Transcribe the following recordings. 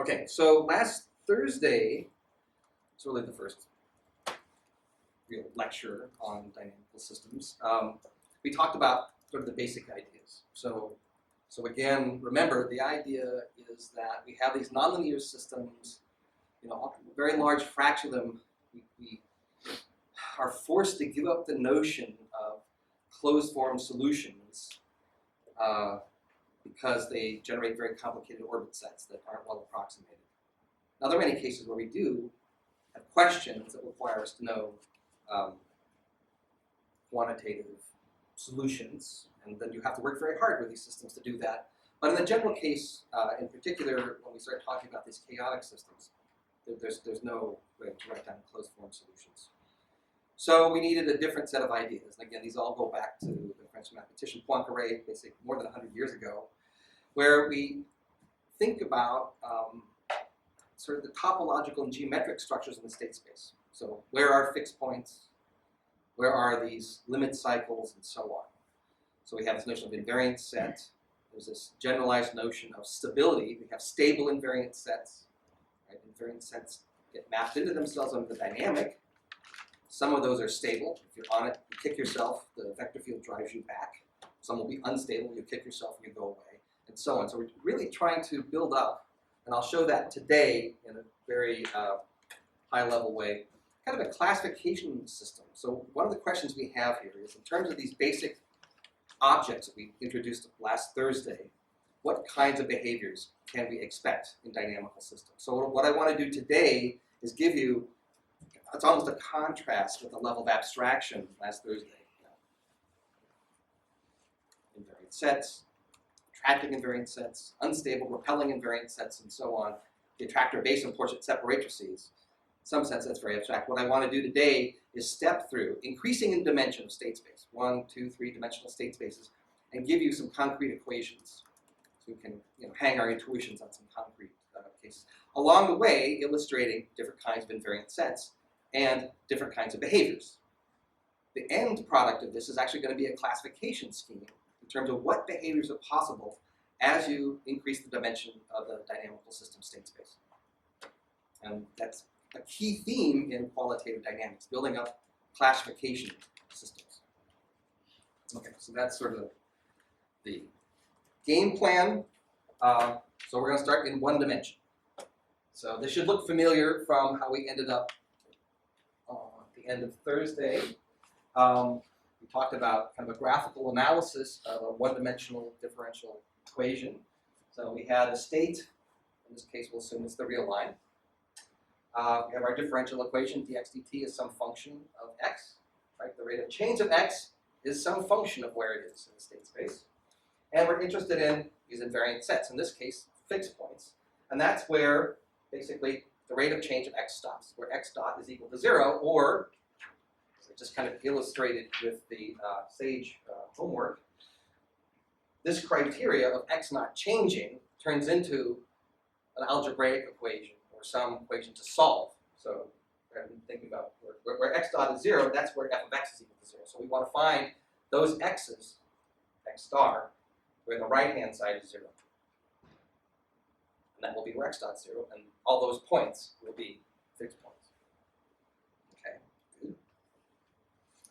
Okay, so last Thursday, it's really the first real lecture on dynamical systems. We talked about sort of the basic ideas. So again, remember the idea is that we have these nonlinear systems. You know, a very large fraction of them we are forced to give up the notion of closed-form solutions because they generate very complicated orbit sets that aren't well approximated. Now, there are many cases where we do have questions that require us to know quantitative solutions, and then you have to work very hard with these systems to do that. But in the general case, in particular, when we start talking about these chaotic systems, there's no way to write down closed-form solutions. So we needed a different set of ideas. And again, these all go back to the French mathematician Poincaré, basically more than 100 years ago, where we think about sort of the topological and geometric structures in the state space. So where are fixed points? Where are these limit cycles, and so on? So we have this notion of invariant set. There's this generalized notion of stability. We have stable invariant sets. Right? Invariant sets get mapped into themselves under the dynamic. Some of those are stable. If you're on it, you kick yourself, the vector field drives you back. Some will be unstable, you kick yourself and you go away, and so on. So we're really trying to build up, and I'll show that today in a very high-level way, kind of a classification system. So one of the questions we have here is, in terms of these basic objects that we introduced last Thursday, what kinds of behaviors can we expect in dynamical systems? So what I want to do today is give you, it's almost a contrast with the level of abstraction last Thursday. Invariant sets, attracting invariant sets, unstable, repelling invariant sets, and so on. The attractor base and portion separatrices. In some sense, that's very abstract. What I want to do today is step through increasing in dimension of state space, 1, 2, 3-dimensional state spaces, and give you some concrete equations. So we can hang our intuitions on some concrete cases. Along the way, illustrating different kinds of invariant sets and different kinds of behaviors. The end product of this is actually going to be a classification scheme in terms of what behaviors are possible as you increase the dimension of the dynamical system state space. And that's a key theme in qualitative dynamics, building up classification systems. Okay, so that's sort of the game plan. So we're going to start in one dimension. So this should look familiar from how we ended up at the end of Thursday. We talked about kind of a graphical analysis of a one-dimensional differential equation. So we had a state, in this case we'll assume it's the real line. We have our differential equation, dx dt is some function of x. Right? The rate of change of x is some function of where it is in the state space. And we're interested in these invariant sets, in this case, fixed points. And that's where, basically, the rate of change of x stops, where x dot is equal to 0, or, as I just kind of illustrated with the SAGE homework, this criteria of x not changing turns into an algebraic equation, or some equation to solve. So rather than thinking about where x dot is 0, that's where f of x is equal to 0. So we want to find those x's, x star, where the right-hand side is 0. And that will be where x dot is 0, and all those points will be fixed points. Okay, good.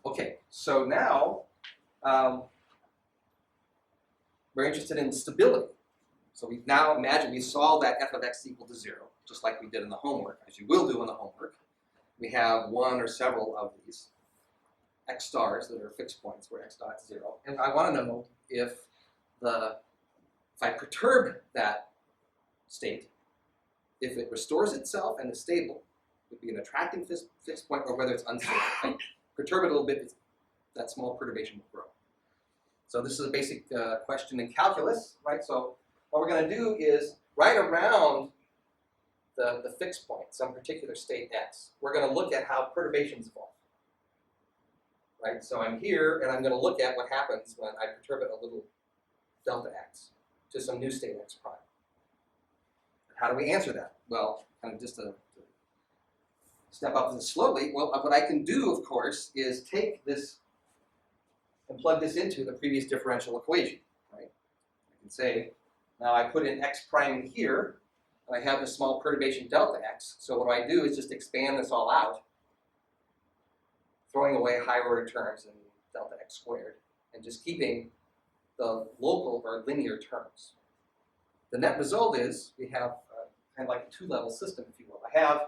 Okay, so now we're interested in stability. So we now imagine we solve that f of x is equal to 0, just like we did in the homework, as you will do in the homework. We have one or several of these x stars that are fixed points where x dot is 0. And I want to know if I perturb that state, if it restores itself and is stable, it would be an attracting fixed point, or whether it's unstable. If I perturb it a little bit, that small perturbation will grow. So this is a basic question in calculus, right? So what we're going to do is, right around the fixed point, some particular state x, we're going to look at how perturbations evolve. Right? So I'm here, and I'm going to look at what happens when I perturb it a little delta x to some new state x prime. How do we answer that? Well, kind of just to step up this slowly, well, what I can do, of course, is take this and plug this into the previous differential equation. Right? I can say, now I put in x prime in here, and I have this small perturbation delta x. So what I do is just expand this all out, throwing away higher order terms and delta x squared, and just keeping the local or linear terms. The net result is we have kind of like a two-level system, if you will. I have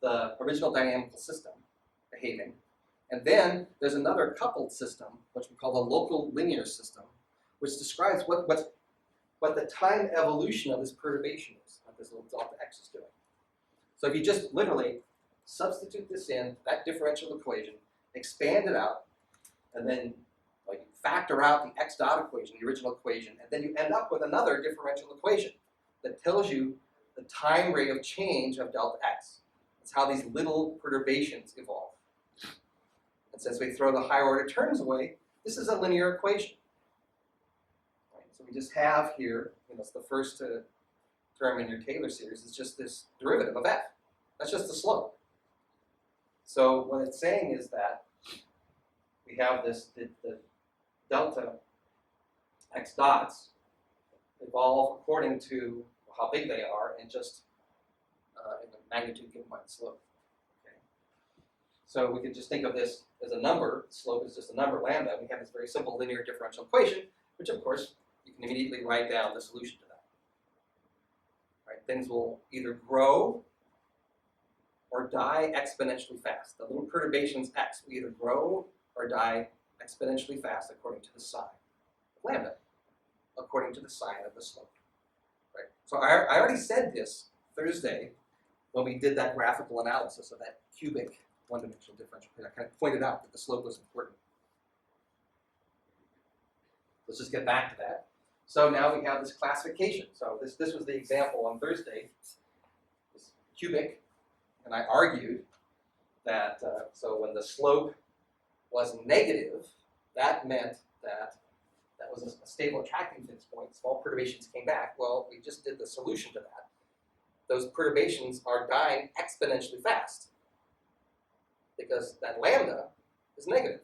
the original dynamical system behaving, and then there's another coupled system, which we call the local linear system, which describes what the time evolution of this perturbation is, what this little delta x is doing. So if you just literally substitute this in, that differential equation, expand it out, and then you factor out the x dot equation, the original equation, and then you end up with another differential equation that tells you the time rate of change of delta x. It's how these little perturbations evolve. And since we throw the higher order terms away, this is a linear equation. Right? So we just have here, it's the first term in your Taylor series, is just this derivative of f. That's just the slope. So what it's saying is that we have this, the delta x dots evolve according to how big they are and just in the magnitude given by the slope. Okay. So we could just think of this as a number. The slope is just a number, lambda. We have this very simple linear differential equation, which of course you can immediately write down the solution to that. Right? Things will either grow or die exponentially fast. The little perturbations x will either grow or die exponentially fast according to the sign of lambda, according to the sign of the slope. Right? So I already said this Thursday when we did that graphical analysis of that cubic one-dimensional differential. I kind of pointed out that the slope was important. Let's just get back to that. So now we have this classification. So this was the example on Thursday, this cubic, and I argued that so when the slope was negative, that meant that that was a stable attracting fixed point. Small perturbations came back. Well, we just did the solution to that. Those perturbations are dying exponentially fast because that lambda is negative.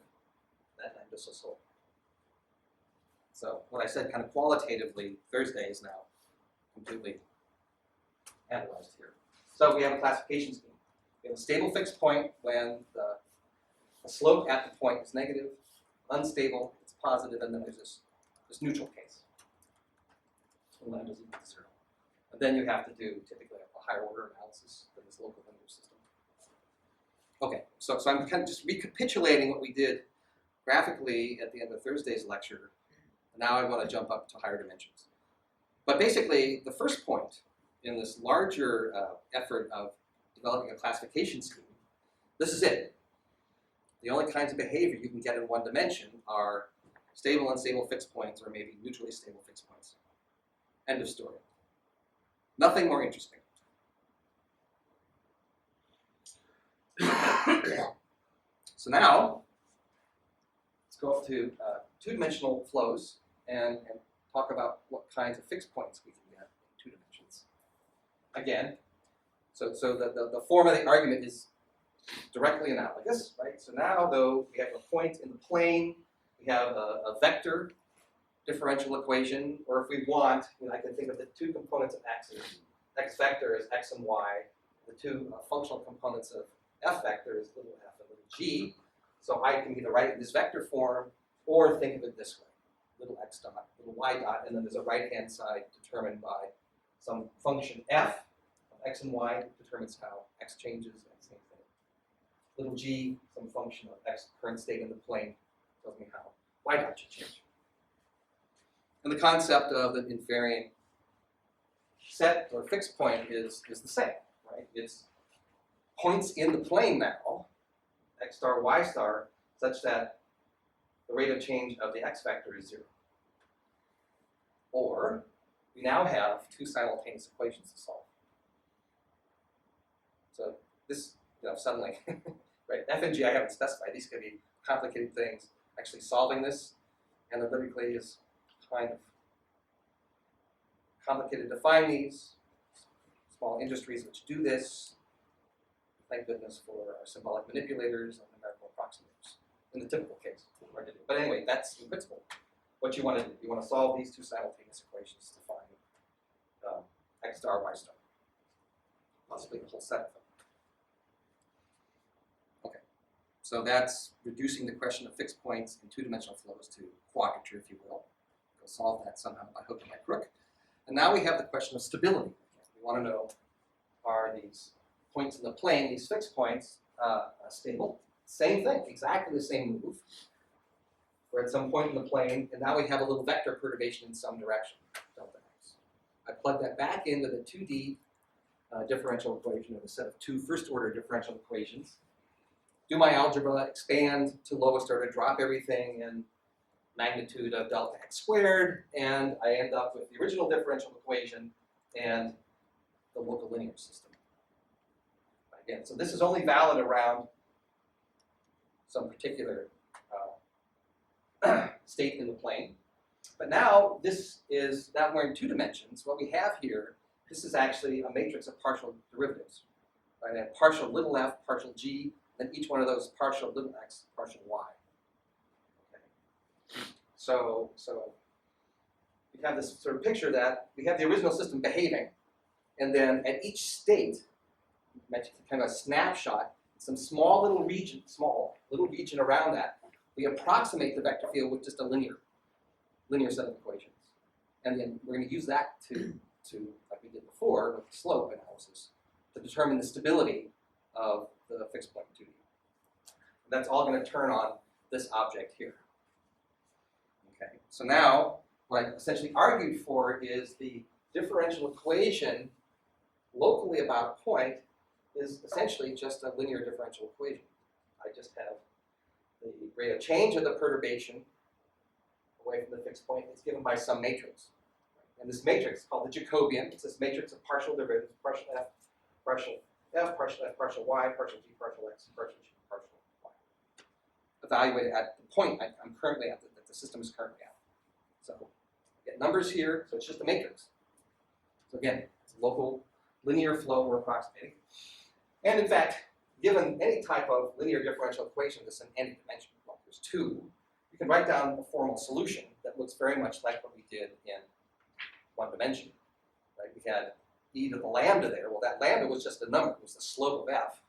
That lambda is so slow. So what I said kind of qualitatively Thursday is now completely analyzed here. So we have a classification scheme. We have a stable fixed point when the slope at the point is negative, unstable, it's positive, and then there's this neutral case. So lambda is equal to 0. And then you have to do typically a higher order analysis than this local linear system. Okay, so I'm kind of just recapitulating what we did graphically at the end of Thursday's lecture. And now I want to jump up to higher dimensions. But basically, the first point in this larger effort of developing a classification scheme, this is it. The only kinds of behavior you can get in one dimension are stable, unstable fixed points, or maybe neutrally stable fixed points. End of story. Nothing more interesting. So now, let's go up to two-dimensional flows and talk about what kinds of fixed points we can get in 2 dimensions. Again, so the form of the argument is directly analogous, right? So now, though, we have a point in the plane, we have a vector differential equation, or if we want, I can think of the 2 components of x as x vector is x and y, the 2 functional components of f vector is little f and little g. So I can either write it in this vector form or think of it this way. Little x dot, little y dot, and then there's a right-hand side determined by some function f of x and y determines how x changes, and same thing. Little g, some function of x current state in the plane, tells me how y dot should change. And the concept of the invariant set or fixed point is the same, right? It's points in the plane now, x star, y star, such that the rate of change of the x vector is 0. Or we now have 2 simultaneous equations to solve. So this, suddenly, right? F and g I haven't specified. These could be complicated things. Actually solving this analytically is kind of complicated to find these. Small industries which do this. Thank goodness for our symbolic manipulators and numerical approximators in the typical case. Hard to do. But anyway, that's in principle what you want to do. You want to solve these 2 simultaneous equations to find x star, y star. possibly a whole set of them. Okay, so that's reducing the question of fixed points in two-dimensional flows to quadrature, if you will. We'll solve that somehow by hook and by crook. And now we have the question of stability. We want to know, are these points in the plane, these fixed points, stable? Same thing, exactly the same move. We're at some point in the plane, and now we have a little vector perturbation in some direction, delta x. I plug that back into the 2D differential equation of a set of two first-order differential equations. Do my algebra, expand to lowest order, drop everything in magnitude of delta x squared, and I end up with the original differential equation and the local linear system. Again, so this is only valid around some particular state in the plane. But now now we're in two dimensions. What we have here, this is actually a matrix of partial derivatives. Right? I have partial little f, partial g, and each one of those partial little x, partial y. Okay. So we have this sort of picture that we have the original system behaving, and then at each state, kind of a snapshot, some small little region around that, we approximate the vector field with just a linear set of equations. And then we're going to use that to like we did before with the slope analysis, to determine the stability of the fixed point 2D. And that's all going to turn on this object here. Okay, so now what I essentially argued for is the differential equation locally about a point is essentially just a linear differential equation. I just have the rate of change of the perturbation away from the fixed point is given by some matrix. And this matrix is called the Jacobian. It's this matrix of partial derivatives, partial f, partial y, partial g, partial x, partial g, partial y. Evaluated at the point I'm currently at, that the system is currently at. So I get numbers here, so it's just a matrix. So again, it's a local linear flow we're approximating. And in fact, given any type of linear differential equation that's in any dimension, well, there's two, you can write down a formal solution that looks very much like what we did in one dimension. Right? We had e to the lambda there. Well, that lambda was just a number. It was the slope of f.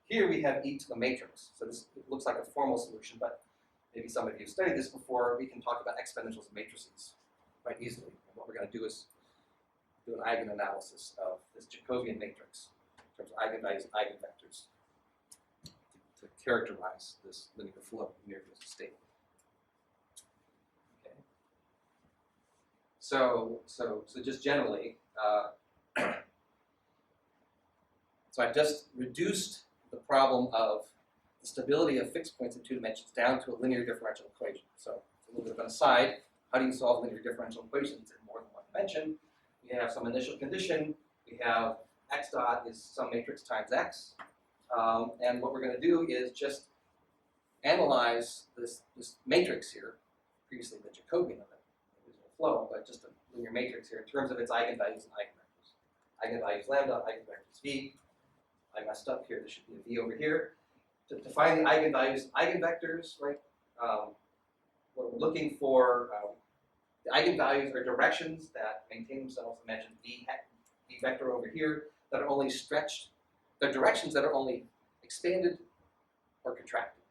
Here we have e to the matrix. So this looks like a formal solution, but maybe some of you have studied this before. We can talk about exponentials of matrices quite easily. And what we're going to do is do an eigenanalysis of this Jacobian matrix in terms of eigenvalues and eigenvectors to characterize this linear flow near this state. Okay. So just generally, so I've just reduced the problem of the stability of fixed points in two dimensions down to a linear differential equation. So a little bit of an aside, how do you solve linear differential equations in more than one dimension? We have some initial condition. We have x dot is some matrix times x. And what we're going to do is just analyze this matrix here, previously the Jacobian of it, the original flow, but just a linear matrix here in terms of its eigenvalues and eigenvectors. Eigenvalues lambda, eigenvectors v. I messed up here. There should be a v over here. To find the eigenvalues, eigenvectors, right? What we're looking for, the eigenvalues are directions that maintain themselves. Imagine v vector over here that are only stretched. They're directions that are only expanded or contracted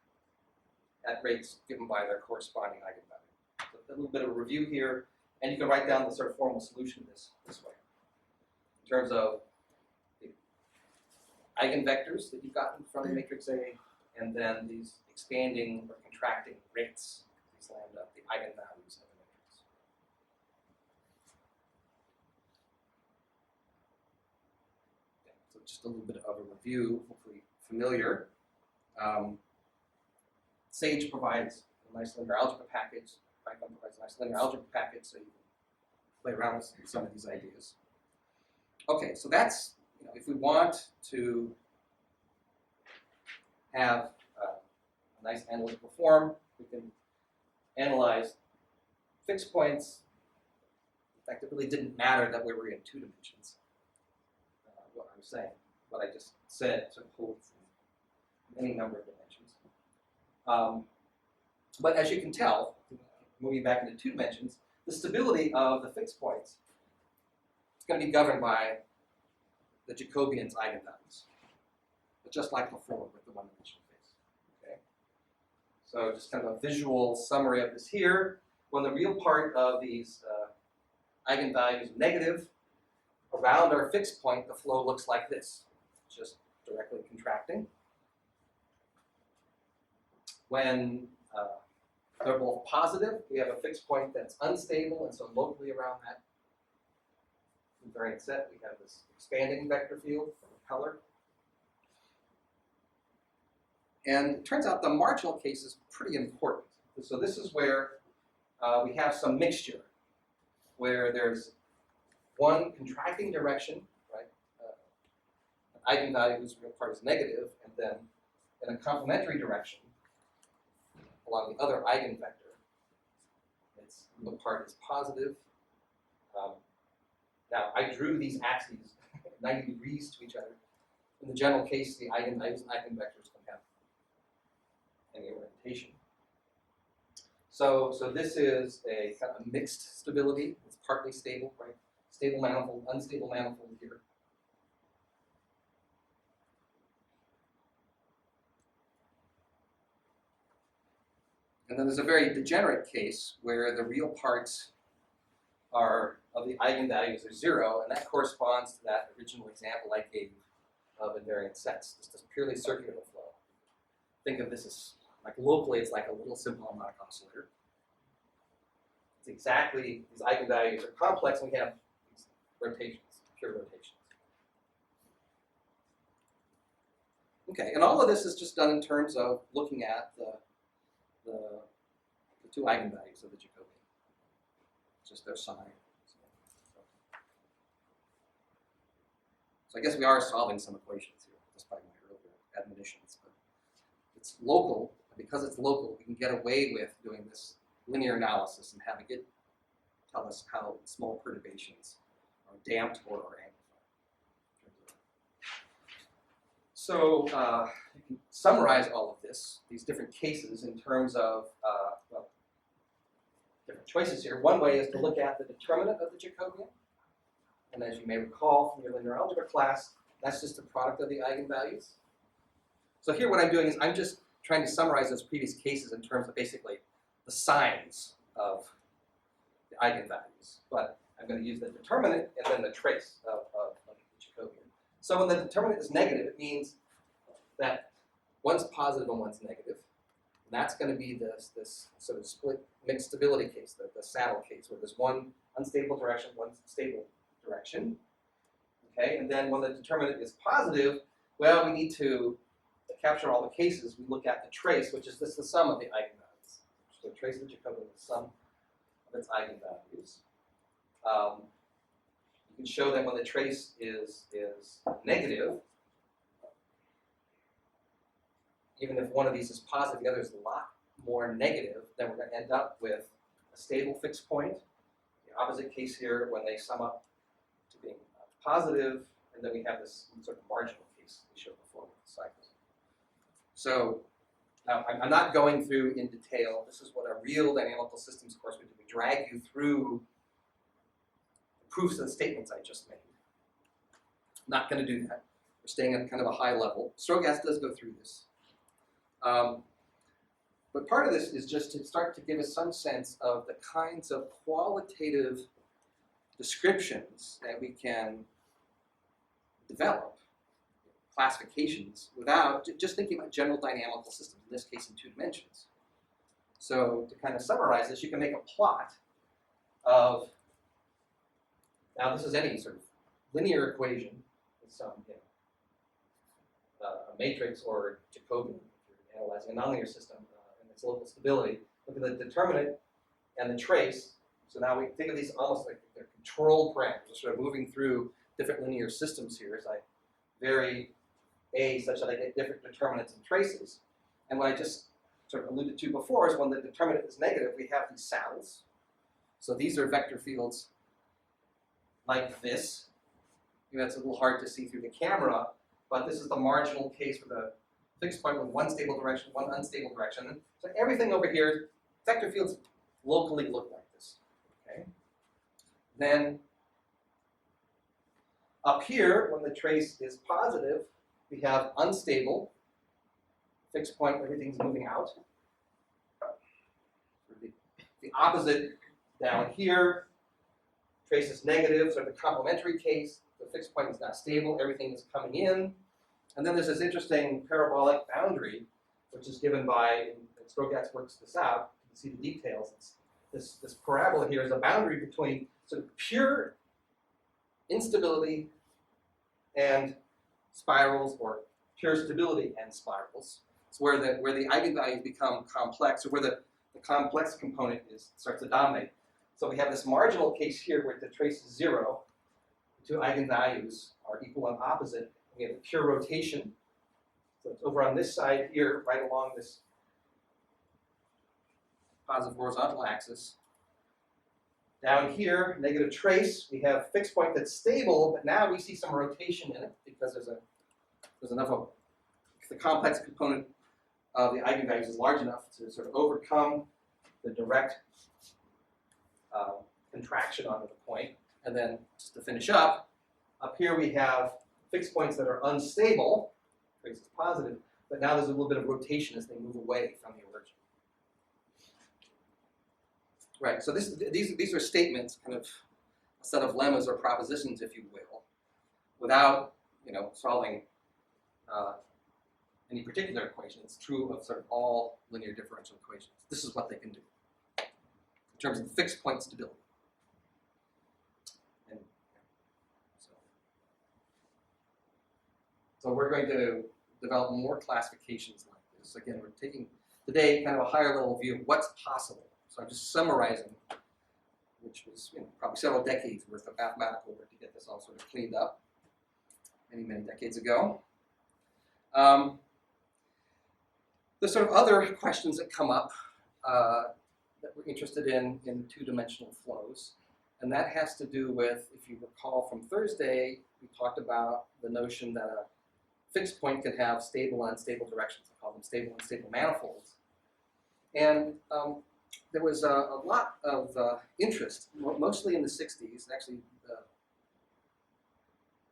at rates given by their corresponding eigenvalue. So a little bit of a review here, and you can write down the sort of formal solution this way. In terms of the eigenvectors that you've gotten from the matrix A, and then these expanding or contracting rates, these lambda, the eigenvalues of the matrix. Okay, so just a little bit of a review, hopefully familiar. Sage provides a nice linear algebra package. Python provides a nice linear algebra package, so you can play around with some of these ideas. Okay, so that's, if we want to have a nice analytical form, we can analyze fixed points. In fact, it really didn't matter that we were in two dimensions. What I was saying, what I just said, sort of holds in any number of dimensions. But as you can tell, moving back into two dimensions, the stability of the fixed points is going to be governed by the Jacobian's eigenvalues, but just like before with the one-dimensional case. Okay. So just kind of a visual summary of this here. When the real part of these eigenvalues is negative, around our fixed point, the flow looks like this, just directly contracting. When they're both positive, we have a fixed point that's unstable, and so locally around that invariant set, we have this expanding vector field for repeller. And it turns out the marginal case is pretty important. So this is where we have some mixture, where there's one contracting direction, right? An eigenvalue whose real part is negative, and then in a complementary direction along the other eigenvector, its real part is positive. Now, I drew these axes 90 degrees to each other. In the general case, the eigenvalues and eigenvectors don't have any orientation. So this is a kind of mixed stability. It's partly stable, right? Stable manifold, unstable manifold here. And then there's a very degenerate case where the real parts of the eigenvalues are 0, and that corresponds to that original example I gave of invariant sets. This is purely circular flow. Think of this as, like locally, it's like a little simple harmonic oscillator. It's exactly, these eigenvalues are complex, and we have these rotations, pure rotations. Okay, and all of this is just done in terms of looking at the two eigenvalues of the Jacobian, just their sign. So I guess we are solving some equations here, despite my earlier admonitions. But it's local, and because it's local, we can get away with doing this linear analysis and having it tell us how small perturbations are damped or amplified. So you can summarize all of this, these different cases, in terms of well, different choices here. One way is to look at the determinant of the Jacobian. And as you may recall from your linear algebra class, that's just the product of the eigenvalues. So here what I'm doing is I'm just trying to summarize those previous cases in terms of basically the signs of the eigenvalues. But I'm going to use the determinant and then the trace of the Jacobian. So when the determinant is negative, it means that one's positive and one's negative. And that's going to be this sort of split mixed stability case, the saddle case, where there's one unstable direction, one stable direction. Okay, and then when the determinant is positive, well, we need to capture all the cases. We look at the trace, which is the sum of the eigenvalues. So trace of the Jacobian is the sum of its eigenvalues. You can show that when the trace is negative, even if one of these is positive, the other is a lot more negative, then we're going to end up with a stable fixed point. The opposite case here, when they sum up to being positive, and then we have this sort of marginal case we showed before with the cycles. So now I'm not going through in detail. This is what a real dynamical systems course would do. We drag you through the proofs of the statements I just made. Not going to do that. We're staying at kind of a high level. Strogas does go through this. But part of this is just to start to give us some sense of the kinds of qualitative descriptions that we can develop, classifications, without just thinking about general dynamical systems, in this case in 2 dimensions. So to kind of summarize this, you can make a plot of, now this is any sort of linear equation with some, a matrix or Jacobian, if you're analyzing a nonlinear system and its local stability. Look at the determinant and the trace. So now we think of these almost like they're control parameters, sort of moving through different linear systems here as I vary A such that I get different determinants and traces. And what I just sort of alluded to before is when the determinant is negative, we have these saddles. So these are vector fields like this. That's a little hard to see through the camera, but this is the marginal case with a fixed point with one stable direction, one unstable direction. So everything over here, vector fields locally look like this. Okay. Then Up here, when the trace is positive, we have unstable, fixed point, everything's moving out. The opposite down here, trace is negative, so the complementary case, the fixed point is not stable, everything is coming in. And then there's this interesting parabolic boundary, which is given by, and Strogatz works this out, you can see the details. This parabola here is a boundary between sort of pure instability and spirals, or pure stability and spirals. It's where the eigenvalues become complex, or where the complex component starts to dominate. So we have this marginal case here where the trace is 0, the two eigenvalues are equal and opposite. We have a pure rotation. So it's over on this side here, right along this positive horizontal axis. Down here, negative trace, we have fixed point that's stable, but now we see some rotation in it because there's enough of the complex component of the eigenvalues is large enough to sort of overcome the direct contraction onto the point. And then just to finish up here we have fixed points that are unstable, trace is positive, but now there's a little bit of rotation as they move away from the origin. Right, so these are statements, kind of a set of lemmas or propositions, if you will, without solving any particular equation. It's true of sort of all linear differential equations. This is what they can do in terms of fixed point stability. And so we're going to develop more classifications like this. Again, we're taking today kind of a higher level view of what's possible. So I'm just summarizing, which was probably several decades worth of mathematical work to get this all sort of cleaned up many decades ago. The sort of other questions that come up that we're interested in two-dimensional flows, and that has to do with, if you recall from Thursday, we talked about the notion that a fixed point can have stable and unstable directions. I call them stable and unstable manifolds. And there was a lot of interest, mostly in the 60s, actually,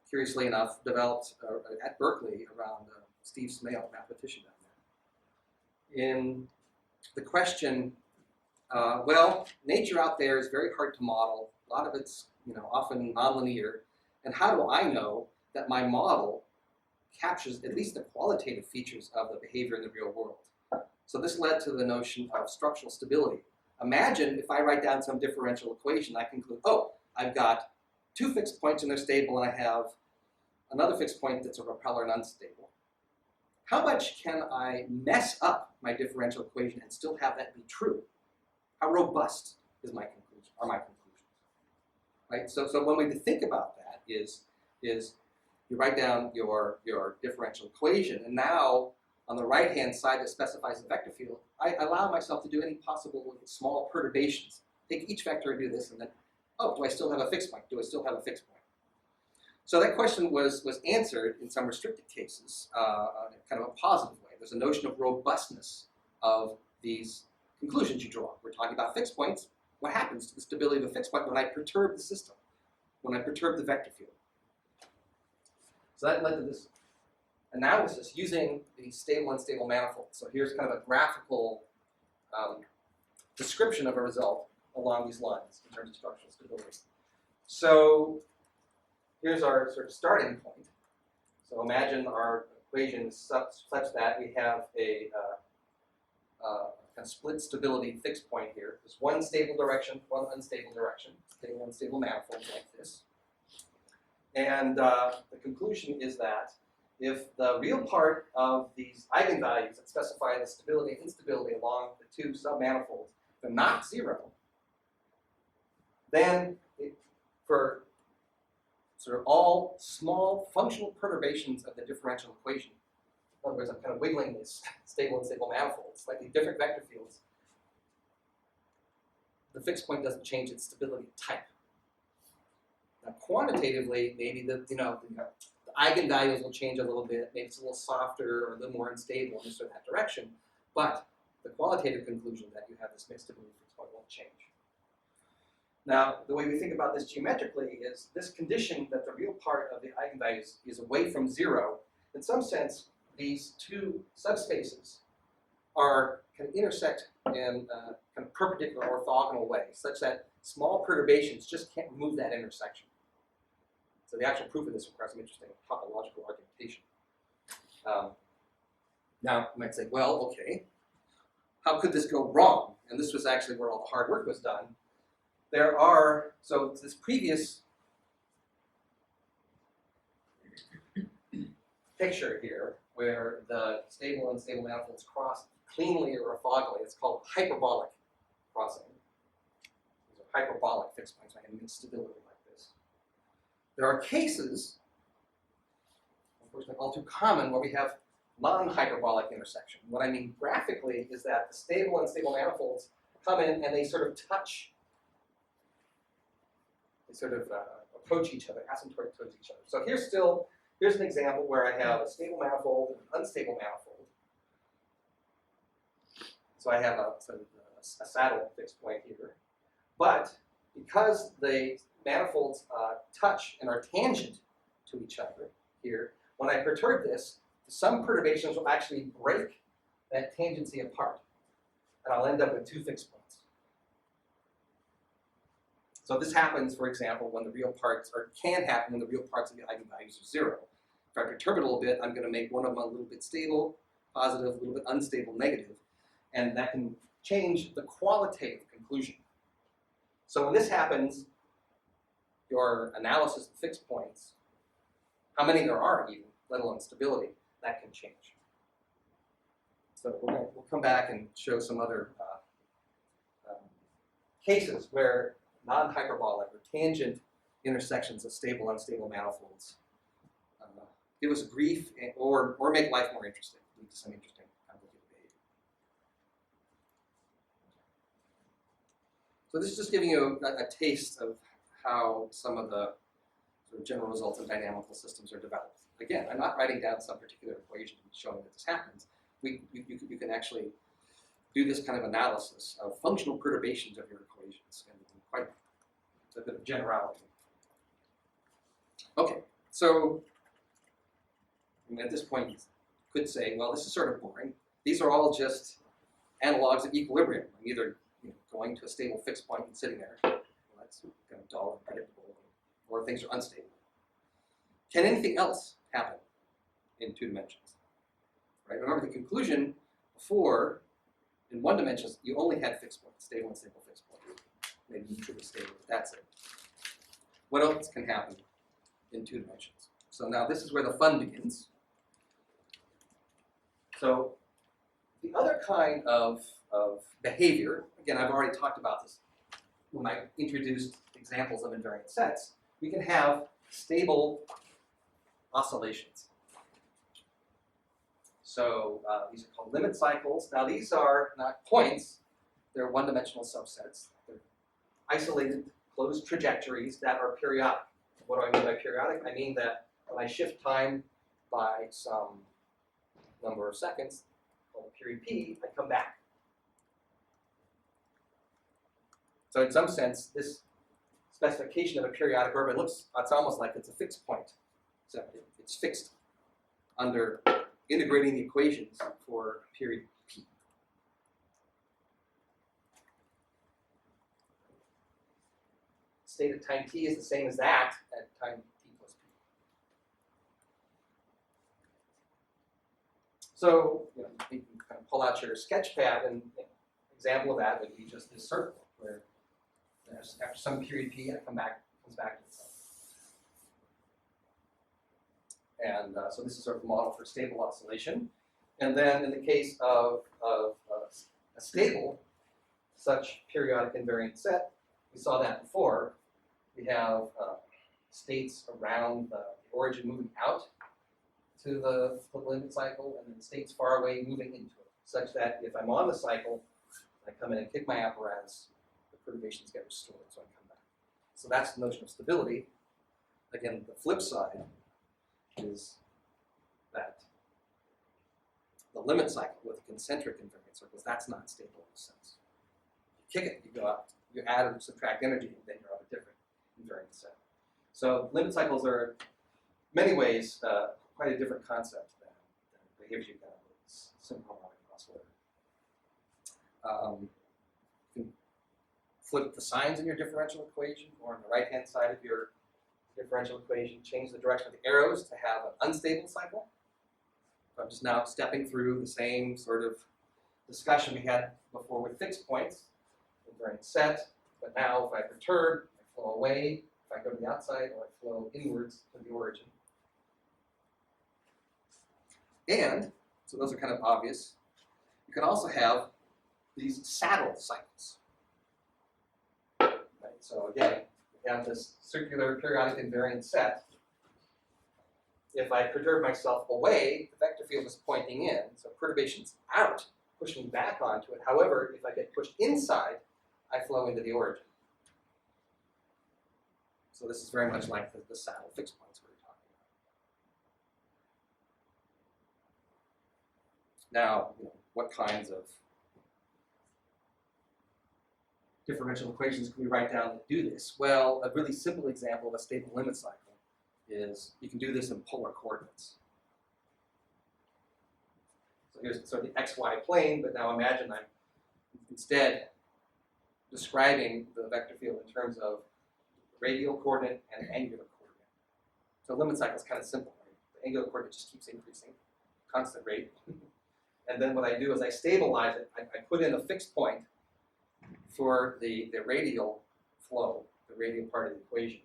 curiously enough, developed at Berkeley around Steve Smale, mathematician down there. In the question, well, nature out there is very hard to model. A lot of it's often nonlinear. And how do I know that my model captures at least the qualitative features of the behavior in the real world? So this led to the notion of structural stability. Imagine if I write down some differential equation, I conclude, oh, I've got two fixed points and they're stable, and I have another fixed point that's a repeller and unstable. How much can I mess up my differential equation and still have that be true? How robust is my conclusion, are my conclusions? Right? So one way to think about that is you write down your differential equation, and now on the right-hand side that specifies the vector field, I allow myself to do any possible small perturbations. Take each vector and do this, and then, oh, do I still have a fixed point? Do I still have a fixed point? So that question was answered in some restricted cases, kind of a positive way. There's a notion of robustness of these conclusions you draw. We're talking about fixed points. What happens to the stability of a fixed point when I perturb the system, when I perturb the vector field? So that led to this analysis using the stable and unstable manifold. So here's kind of a graphical description of a result along these lines in terms of structural stability. So here's our sort of starting point. So imagine our equation is such that we have a kind of split stability fixed point here. There's one stable direction, one unstable direction, stable and unstable manifold like this. And the conclusion is that if the real part of these eigenvalues that specify the stability and instability along the two submanifolds, they're not 0, then for sort of all small functional perturbations of the differential equation, in other words, I'm kind of wiggling this stable and unstable manifolds, slightly different vector fields, the fixed point doesn't change its stability type. Now, quantitatively, maybe the eigenvalues will change a little bit. Maybe it's a little softer or a little more unstable in this or that direction. But the qualitative conclusion that you have this mixed stability fixed point won't change. Now, the way we think about this geometrically is this condition that the real part of the eigenvalues is away from 0. In some sense, these two subspaces can intersect in a kind of perpendicular orthogonal way, such that small perturbations just can't move that intersection. So the actual proof of this requires some interesting topological argumentation. Now, you might say, well, okay, how could this go wrong? And this was actually where all the hard work was done. So this previous picture here, where the stable and unstable manifolds cross cleanly or orthogonally, it's called hyperbolic crossing. These are hyperbolic fixed points, I can instability like this. There are cases, unfortunately all too common, where we have non-hyperbolic intersection. What I mean graphically is that the stable and unstable manifolds come in and they sort of touch. They sort of approach each other, asymptotic towards each other. So here's an example where I have a stable manifold and an unstable manifold. So I have a saddle fixed point here. But because the manifolds touch and are tangent to each other here, when I perturb this, some perturbations will actually break that tangency apart. And I'll end up with two fixed points. So this happens, for example, when the real parts, or can happen when the real parts of the eigenvalues are 0. If I perturb it a little bit, I'm going to make one of them a little bit stable, positive, a little bit unstable, negative. And that can change the qualitative conclusion. So when this happens, your analysis of fixed points, how many there are even, let alone stability, that can change. So we'll come back and show some other cases where non-hyperbolic or tangent intersections of stable and unstable manifolds give us grief or make life more interesting, lead to some interesting complicated behavior. So this is just giving you a taste of how some of the sort of general results in dynamical systems are developed. Again, I'm not writing down some particular equation showing that this happens. You can actually do this kind of analysis of functional perturbations of your equations, and quite a bit of generality. Okay, so at this point you could say, well, this is sort of boring. These are all just analogs of equilibrium. I'm either going to a stable fixed point and sitting there. Well, that's kind of dull and predictable, or things are unstable. Can anything else happen in 2 dimensions? Right? Remember the conclusion before, in 1 dimension, you only had fixed points, stable and stable fixed points. Maybe neutrally stable, but that's it. What else can happen in 2 dimensions? So now this is where the fun begins. So the other kind of behavior, again, I've already talked about this when I introduced examples of invariant sets. We can have stable oscillations. So these are called limit cycles. Now these are not points, they're 1-dimensional subsets. They're isolated, closed trajectories that are periodic. What do I mean by periodic? I mean that when I shift time by some number of seconds, called period P, I come back. So in some sense, this specification of a periodic orbit looks, it's almost like it's a fixed point. So it's fixed under integrating the equations for period P. State at time t is the same as that at time t plus p. So you can kind of pull out your sketch pad, and an example of that would be just this circle, where after some period p, it comes back to itself. And so this is sort of a model for stable oscillation. And then in the case of a stable, such periodic invariant set, we saw that before. We have states around the origin moving out to the limit cycle, and then states far away moving into it, such that if I'm on the cycle, I come in and kick my apparatus, the perturbations get restored, so I come back. So that's the notion of stability. Again, the flip side is that the limit cycle with concentric invariant circles, that's not stable in a sense. You kick it, you go out you add or subtract energy, then you're on a different invariant set. So limit cycles are, in many ways, quite a different concept than behaviors you get with simple harmonic oscillator. You can flip the signs in your differential equation, or on the right-hand side of your differential equation, change the direction of the arrows to have an unstable cycle. So I'm just now stepping through the same sort of discussion we had before with fixed points, invariant set, but now if I perturb, I flow away, if I go to the outside, or I flow inwards to the origin. And, so those are kind of obvious, you can also have these saddle cycles. Right? So again, we have this circular periodic invariant set. If I perturb myself away, the vector field is pointing in, so perturbation's out, pushing back onto it. However, if I get pushed inside, I flow into the origin. So this is very much like the saddle fixed points we were talking about. Now, what kinds of differential equations can we write down that do this? Well, a really simple example of a stable limit cycle is you can do this in polar coordinates. So here's sort of the xy plane, but now imagine I'm instead describing the vector field in terms of radial coordinate and angular coordinate. So limit cycle is kind of simple. Right? The angular coordinate just keeps increasing, constant rate. And then what I do is I stabilize it. I put in a fixed point for the radial flow, the radial part of the equation.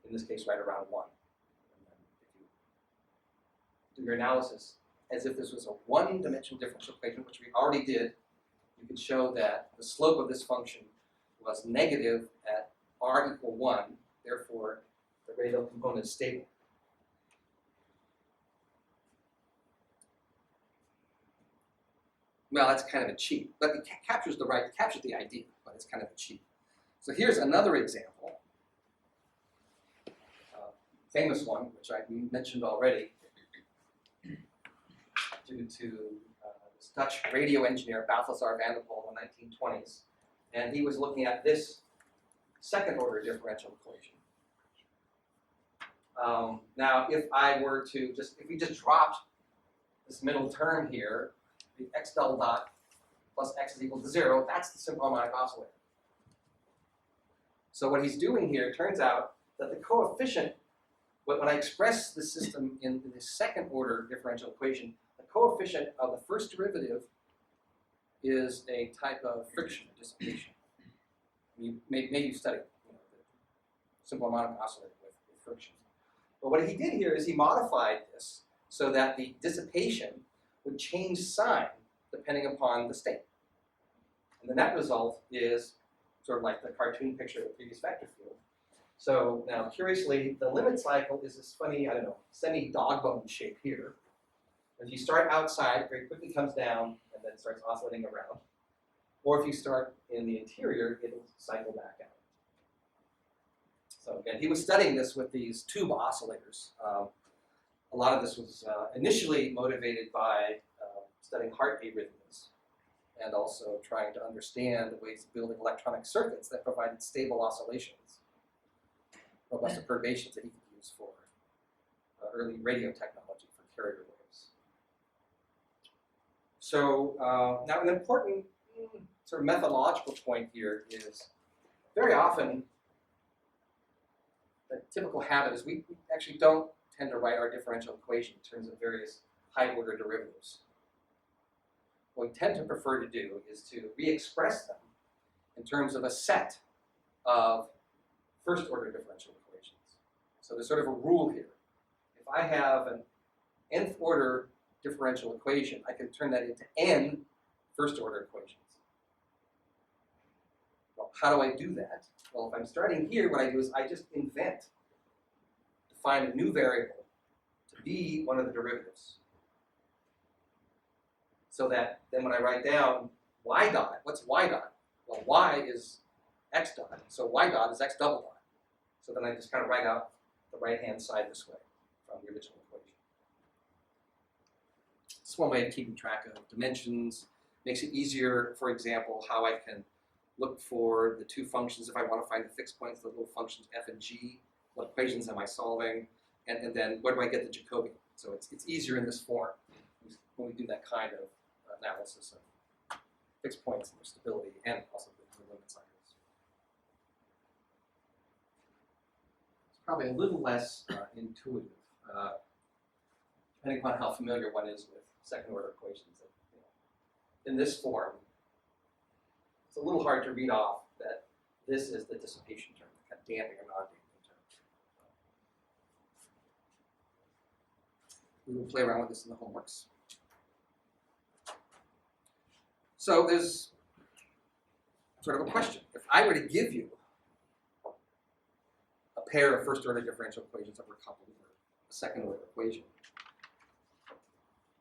In this case, right around 1. And then if you do your analysis as if this was a one-dimensional differential equation, which we already did, you could show that the slope of this function was negative at r equal 1, therefore the radial component is stable. Well, that's kind of a cheat, but it captures the idea, but it's kind of a cheat. So here's another example, famous one, which I mentioned already, due to this Dutch radio engineer Balthasar van der Pol in the 1920s, and he was looking at this second-order differential equation. Now, if we just dropped this middle term here, the x double dot plus x is equal to 0, that's the simple harmonic oscillator. So what he's doing here, it turns out that the coefficient, when I express the system in the second order differential equation, the coefficient of the first derivative is a type of friction or dissipation. Maybe you studied the simple harmonic oscillator with friction. But what he did here is he modified this so that the dissipation would change sign depending upon the state. And the net result is sort of like the cartoon picture of the previous vector field. So now, curiously, the limit cycle is this funny, semi-dog bone shape here. If you start outside, it very quickly comes down and then starts oscillating around. Or if you start in the interior, it'll cycle back out. So again, he was studying this with these tube oscillators. A lot of this was initially motivated by studying heartbeat rhythms and also trying to understand the ways of building electronic circuits that provided stable oscillations, robust perturbations that he could use for early radio technology for carrier waves. So now an important sort of methodological point here is very often the typical habit is we actually don't tend to write our differential equation in terms of various high-order derivatives. What we tend to prefer to do is to re-express them in terms of a set of first-order differential equations. So there's sort of a rule here. If I have an nth-order differential equation, I can turn that into n first-order equations. Well, how do I do that? Well, if I'm starting here, what I do is I just invent, define a new variable to be one of the derivatives. So that then when I write down y dot, what's y dot? Well, y is x dot, so y dot is x double dot. So then I just kind of write out the right-hand side this way from the original equation. It's one way of keeping track of dimensions. Makes it easier, for example, how I can look for the two functions if I want to find the fixed points, the little functions f and g. What equations am I solving? And then where do I get the Jacobian? So it's easier in this form when we do that kind of analysis of fixed points and their stability and also the limit cycles. It's probably a little less intuitive, depending upon how familiar one is with second order equations. In this form, it's a little hard to read off that this is the dissipation term, the kind of damping or non-damping term. We will play around with this in the homeworks. So there's sort of a question. If I were to give you a pair of first order differential equations that were coupled with a second order equation,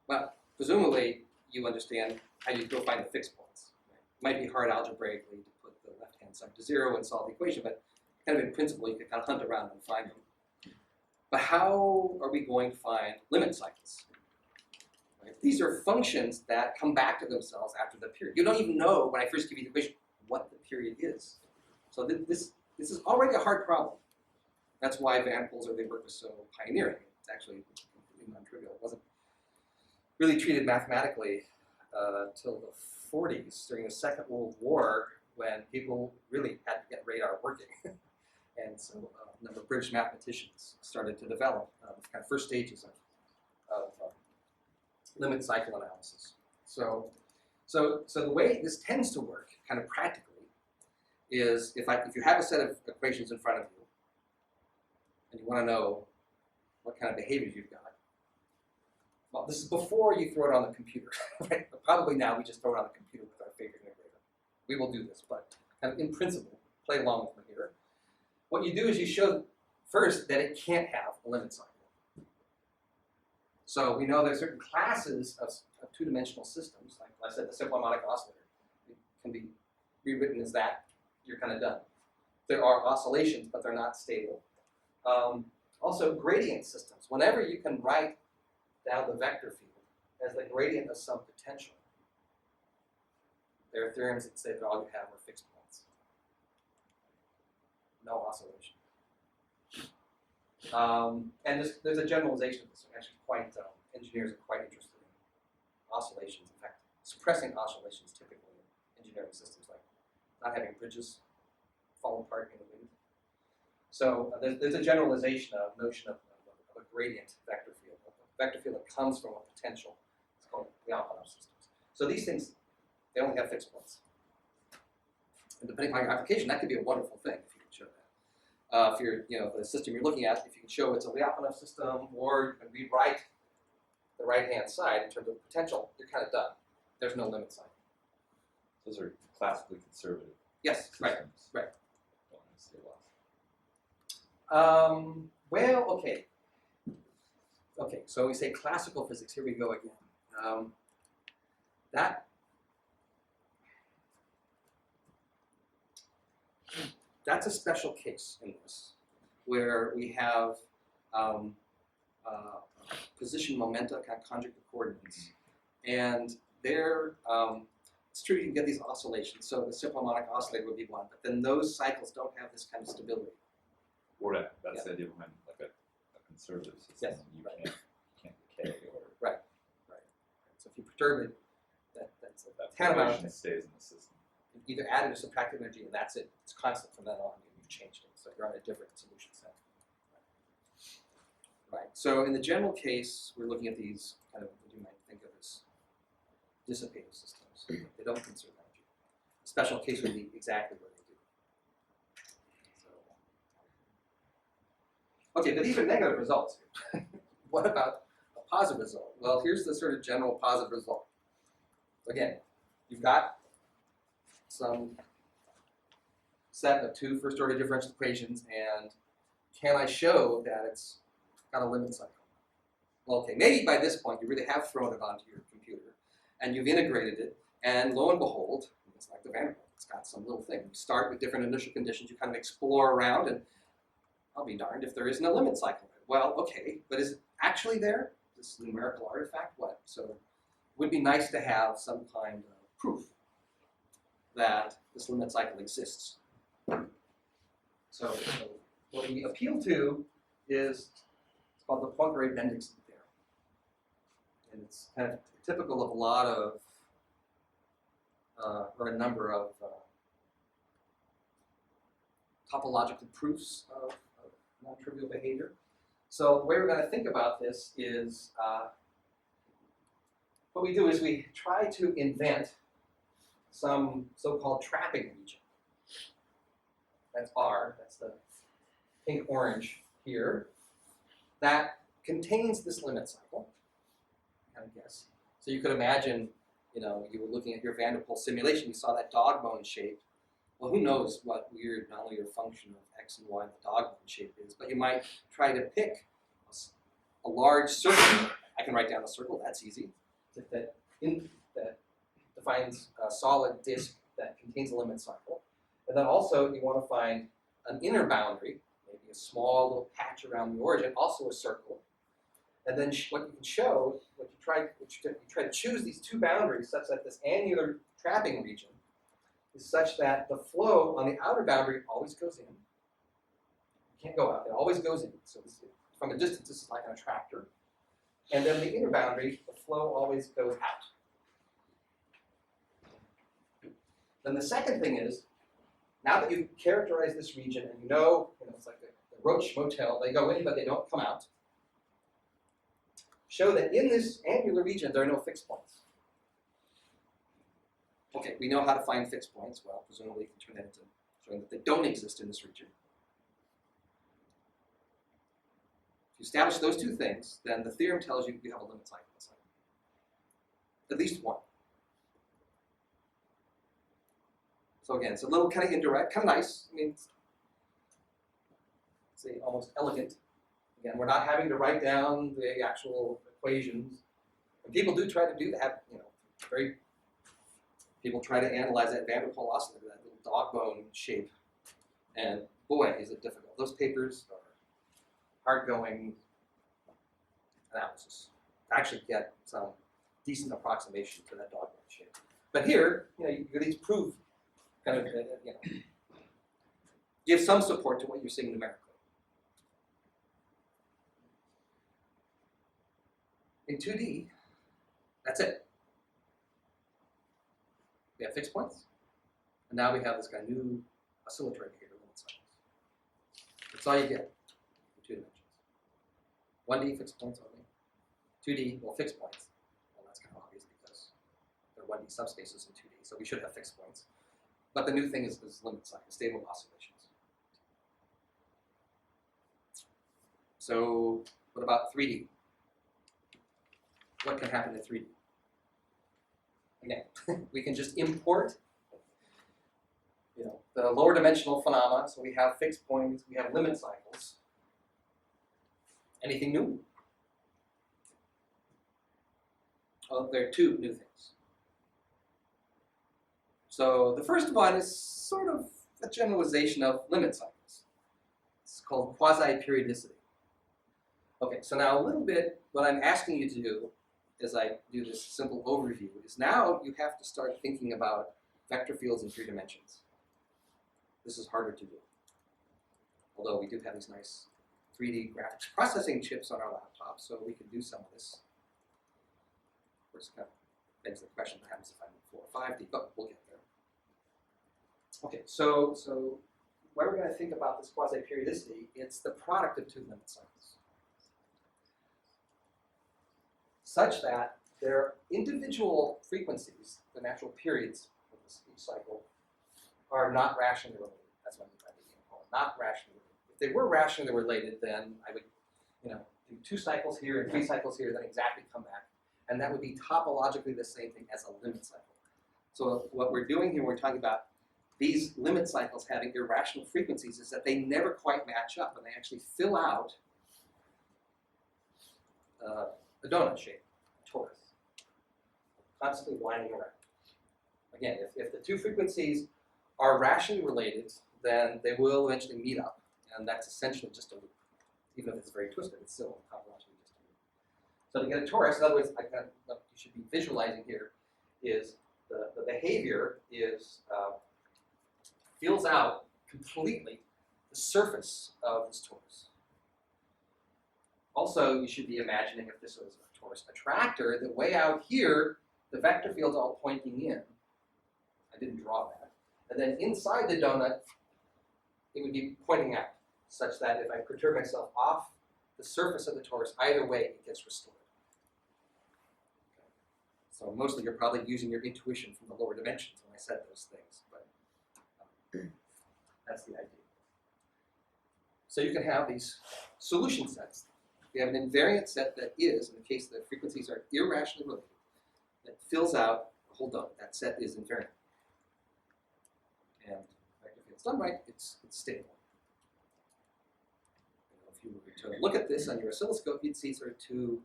well, presumably you understand how you go find the fixed points. It might be hard algebraically to put the left-hand side to 0 and solve the equation, but kind of in principle you can kind of hunt around and find them. But how are we going to find limit cycles? Right? These are functions that come back to themselves after the period. You don't even know when I first give you the equation what the period is. So this is already a hard problem. That's why Van Poel's early work was so pioneering. It's actually non-trivial. It wasn't really treated mathematically till the 40s, during the Second World War, when people really had to get radar working. And so a number of British mathematicians started to develop the kind of first stages of limit cycle analysis. So the way this tends to work, kind of practically, is if you have a set of equations in front of you, and you want to know what kind of behaviors you've got, well, this is before you throw it on the computer, right? But probably now we just throw it on the computer with our favorite integrator. We will do this, but kind of in principle, play along with me here. What you do is you show first that it can't have a limit cycle. So we know there are certain classes of two-dimensional systems, like I said, the simple harmonic oscillator. It can be rewritten as that. You're kind of done. There are oscillations, but they're not stable. Also, gradient systems. Whenever you can write down the vector field as the gradient of some potential, there are theorems that say that all you have are fixed points. No oscillation. And there's a generalization of this. Actually, engineers are quite interested in oscillations. In fact, suppressing oscillations typically in engineering systems, like not having bridges fall apart in the wind. So there's a generalization of notion of a gradient vector field, a vector field that comes from a potential. It's called Lyapunov systems. So these things, they only have fixed points. And depending on your application, that could be a wonderful thing if you can show that. If you're, the system you're looking at, if you can show it's a Lyapunov system, or you can rewrite the right-hand side in terms of potential, you're kind of done. There's no limit sign. Those are classically conservative. Yes, systems. right. Don't want to stay lost. Well, okay. Okay, so we say classical physics. Here we go again. That's a special case in this, where we have position momenta, kind of conjugate coordinates, and they're it's true you can get these oscillations. So the simple harmonic oscillator would be one, but then those cycles don't have this kind of stability. Or that's the idea behind like a conservative system. Yes, You right. can't decay or Right. So if you perturb it, that's that tantamount vibration stays in the system. either added or subtracted energy, and that's it. It's constant from then on. You've changed it, so you're on a different solution set. Right. So in the general case, we're looking at these kind of what you might think of as dissipative systems. They don't conserve energy. A special case would be exactly what they do. So, okay, but these are negative results. What about a positive result? Well, here's the sort of general positive result. Again, you've got some set of two first-order differential equations, and can I show that it's got a limit cycle? Well, okay, maybe by this point you really have thrown it onto your computer, and you've integrated it, and lo and behold, it's like the Vanderbilt. It's got some little thing. You start with different initial conditions, you kind of explore around, and I'll be darned if there isn't a limit cycle. Well, okay, but is it actually there? This numerical artifact? What? So it would be nice to have some kind of proof that this limit cycle exists. So what we appeal to is it's called the Poincaré-Bendixson theorem. And it's kind of typical of a lot of, or a number of topological proofs of non-trivial behavior. So the way we're going to think about this is, what we do is we try to invent some so-called trapping region. That's R, that's the pink-orange here, that contains this limit cycle, I guess. So you could imagine, you were looking at your Van der Pol simulation, you saw that dog bone shape. Well, who knows what weird nonlinear function of x and y the dog bone shape is, but you might try to pick a large circle. I can write down a circle, that's easy. That defines a solid disk that contains a limit cycle. And then also you want to find an inner boundary, maybe a small little patch around the origin, also a circle. And then what you can show, you try to choose these two boundaries such that this annular trapping region is such that the flow on the outer boundary always goes in. You can't go out, it always goes in. So from a distance, this is like an attractor. And then the inner boundary, the flow always goes out. Then the second thing is, now that you've characterized this region and you know it's like the Roach Motel, they go in but they don't come out, show that in this annular region there are no fixed points. Okay, we know how to find fixed points. Well, presumably you can turn that into showing that they don't exist in this region. If you establish those two things, then the theorem tells you you have a limit cycle. At least one. So again, it's a little kind of indirect, kind of nice. I mean, it's almost elegant. Again, we're not having to write down the actual equations. And people do try to do that, people try to analyze that Van der Pol oscillator, that little dog bone shape, and boy, is it difficult. Those papers are hard-going analysis to actually get some decent approximation to that dog bone shape. But here, you at least prove, give some support to what you're seeing numerically. In 2D, that's it. We have fixed points, and now we have this kind of new oscillatory behavior limit cycles. That's all you get in 2 dimensions. 1D, fixed points only. 2D, well, fixed points. Well, that's kind of obvious because there are 1D subspaces in 2D, so we should have fixed points. But the new thing is limit cycles, stable oscillations. So what about 3D? What can happen in 3D? Again, we can just import the lower dimensional phenomena. So we have fixed points, we have limit cycles. Anything new? Well, there are 2 new things. So the first one is sort of a generalization of limit cycles. It's called quasi-periodicity. Okay, so now a little bit, what I'm asking you to do as I do this simple overview is now you have to start thinking about vector fields in 3 dimensions. This is harder to do. Although we do have these nice 3D graphics processing chips on our laptop, so we can do some of this. Of course, it kind of begs the question, what happens if I'm in 4 or 5D, but we'll get there. Okay, so when we're going to think about this quasi-periodicity, it's the product of 2 limit cycles. Such that their individual frequencies, the natural periods of each cycle, are not rationally related. That's what I mean by being not rationally related. If they were rationally related, then I would do 2 cycles here and 3 cycles here, then exactly come back. And that would be topologically the same thing as a limit cycle. So what we're doing here, we're talking about these limit cycles having irrational frequencies, is that they never quite match up, and they actually fill out a donut shape, a torus, constantly winding around. Again, if the 2 frequencies are rationally related, then they will eventually meet up, and that's essentially just a loop. Even if it's very twisted, it's still topologically just a loop. So to get a torus, in other words, what you should be visualizing here is the behavior is fills out completely the surface of this torus. Also, you should be imagining if this was a torus attractor, that way out here, the vector field's all pointing in. I didn't draw that. And then inside the donut, it would be pointing out, such that if I perturb myself off the surface of the torus, either way, it gets restored. Okay. So mostly you're probably using your intuition from the lower dimensions when I said those things, but that's the idea. So you can have these solution sets. We have an invariant set that is, in the case the frequencies are irrationally related, that fills out the whole donut. That set is invariant. And if it's done right, it's stable. If you were to look at this on your oscilloscope, you'd see sort of two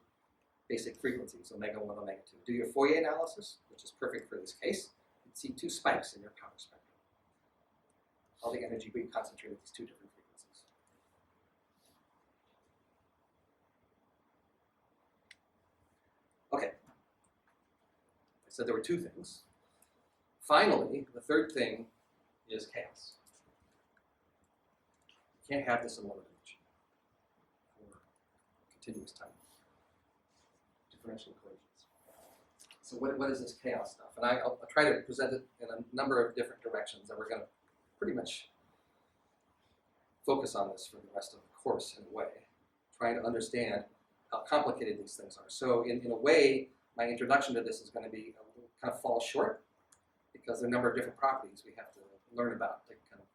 basic frequencies, omega 1, omega 2. Do your Fourier analysis, which is perfect for this case, you'd see two spikes in your power spectrum. All the energy being concentrated at these two different frequencies. Okay. I said there were two things. Finally, the third thing is chaos. You can't have this in lower dimension for continuous time. Differential equations. So what is this chaos stuff? And I'll try to present it in a number of different directions, and we're going to pretty much focus on this for the rest of the course in a way, trying to understand how complicated these things are. So in a way, my introduction to this is going to be a little kind of fall short, because there are a number of different properties we have to learn about to kind of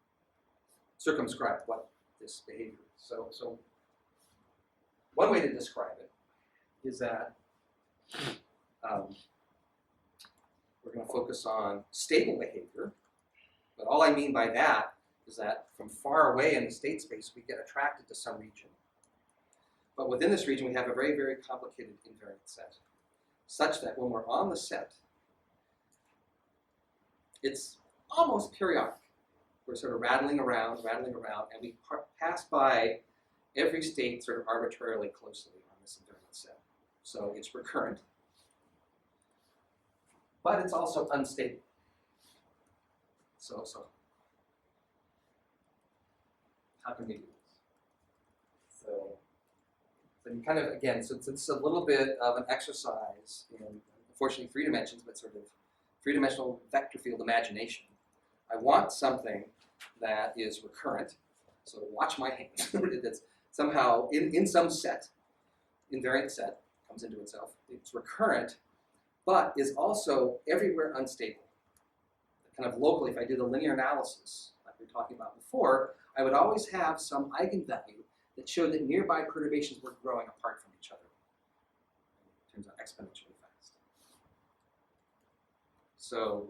circumscribe what this behavior is. So one way to describe it is that we're going to focus on stable behavior, but all I mean by that is that from far away in the state space, we get attracted to some region. But within this region, we have a very, very complicated invariant set, such that when we're on the set, it's almost periodic. We're sort of rattling around, and we pass by every state sort of arbitrarily closely on this invariant set. So it's recurrent, but it's also unstable. So how can we do this? So you kind of, again, so it's a little bit of an exercise in, unfortunately, 3 dimensions, but sort of 3-dimensional vector field imagination. I want something that is recurrent. So watch my hands. That's somehow in some set, invariant set, comes into itself. It's recurrent, but is also everywhere unstable. Kind of locally, if I do the linear analysis, like we were talking about before, I would always have some eigenvalue that showed that nearby perturbations were growing apart from each other. It turns out exponentially fast. So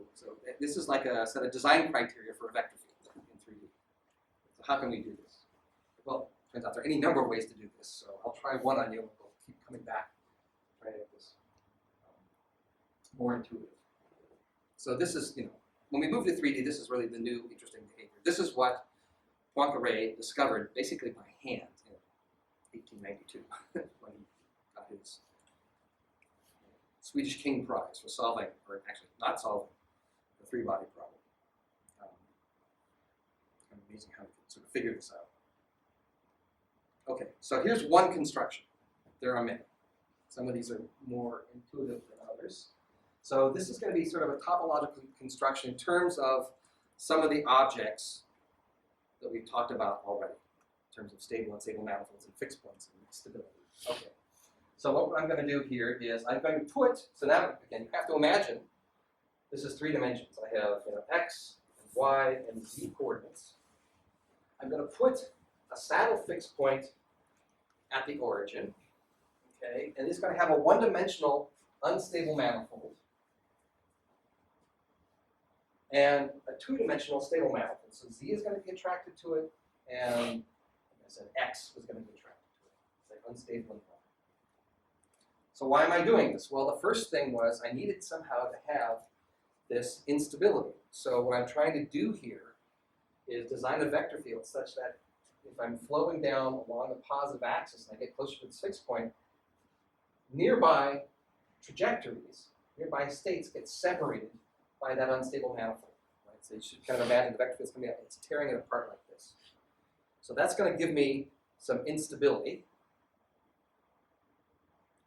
this is like a set of design criteria for a vector field in 3D. So how can we do this? Well, it turns out there are any number of ways to do this. So I'll try one on you, and we'll keep coming back, try to make this more intuitive. So this is, when we move to 3D, this is really the new interesting behavior. This is what Poincaré discovered basically by hand in 1892 when he got his Swedish King Prize for solving, or actually not solving, the 3-body problem. Kind of amazing how we can sort of figure this out. Okay, so here's one construction. There are many. Some of these are more intuitive than others. So this is going to be sort of a topological construction in terms of some of the objects that we've talked about already, in terms of stable and unstable manifolds and fixed points and stability. Okay. So what I'm going to do here is I'm going to put, so now again, you have to imagine this is 3 dimensions. I have x and y and z coordinates. I'm going to put a saddle fixed point at the origin, okay, and it's going to have a 1-dimensional unstable manifold and a 2-dimensional stable manifold. So z is going to be attracted to it, and like I said, x is going to be attracted to it. It's like unstable and y. So why am I doing this? Well, the first thing was I needed somehow to have this instability. So what I'm trying to do here is design a vector field such that if I'm flowing down along the positive axis and I get closer to this fixed point, nearby trajectories, nearby states get separated by that unstable manifold. Right? So you should kind of imagine the vector field's coming out. It's tearing it apart like this. So that's going to give me some instability.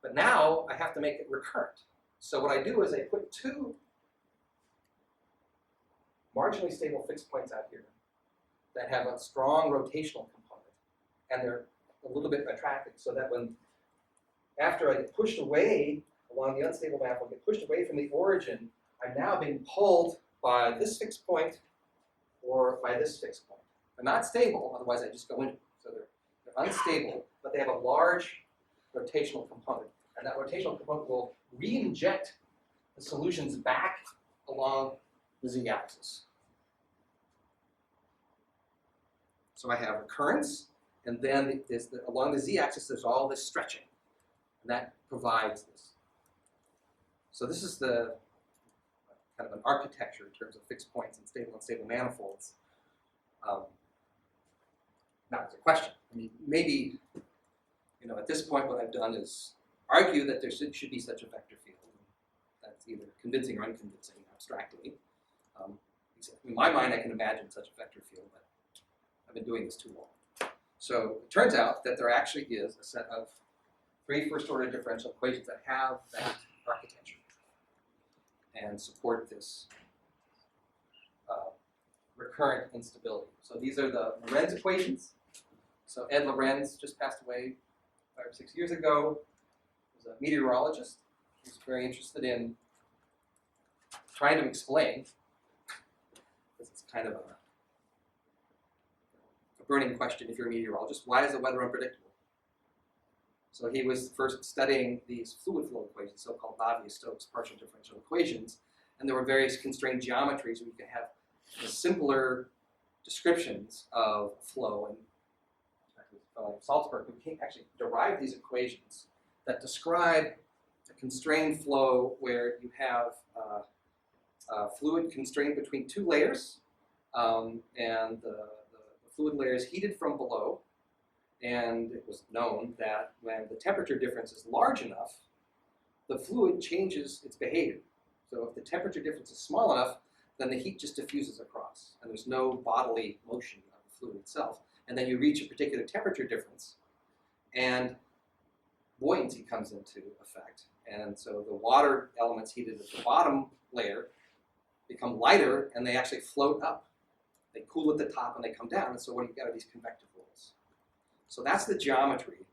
But now I have to make it recurrent. So what I do is I put two marginally stable fixed points out here that have a strong rotational component, and they're a little bit attracted, so that after I get pushed away along the unstable map, I'll get pushed away from the origin, I'm now being pulled by this fixed point or by this fixed point. They're not stable, otherwise I just go into them. So they're unstable, but they have a large rotational component, and that rotational component will re-inject the solutions back along the z-axis. So I have recurrence, and then along the z-axis there's all this stretching, and that provides this. So this is the kind of an architecture in terms of fixed points and stable unstable manifolds. Now it's a question. I mean, maybe, at this point what I've done is argue that there should be such a vector field. That's either convincing or unconvincing abstractly. In my mind I can imagine such a vector field, but I've been doing this too long. So it turns out that there actually is a set of 3 first-order differential equations that have that architecture and support this recurrent instability. So these are the Lorenz equations. So Ed Lorenz just passed away 5 or 6 years ago. He was a meteorologist. He was very interested in trying to explain, this is kind of a burning question if you're a meteorologist, why is the weather unpredictable? So he was first studying these fluid flow equations, so-called Navier-Stokes partial differential equations, and there were various constrained geometries where you could have simpler descriptions of flow. And Salzburg, who actually derived these equations that describe a constrained flow where you have fluid constrained between 2 layers, and the fluid layer is heated from below, and it was known that when the temperature difference is large enough, the fluid changes its behavior. So if the temperature difference is small enough, then the heat just diffuses across, and there's no bodily motion of the fluid itself. And then you reach a particular temperature difference, and buoyancy comes into effect. And so the water elements heated at the bottom layer become lighter, and they actually float up. They cool at the top, and they come down. And so what do you get are these convective rolls. So that's the geometry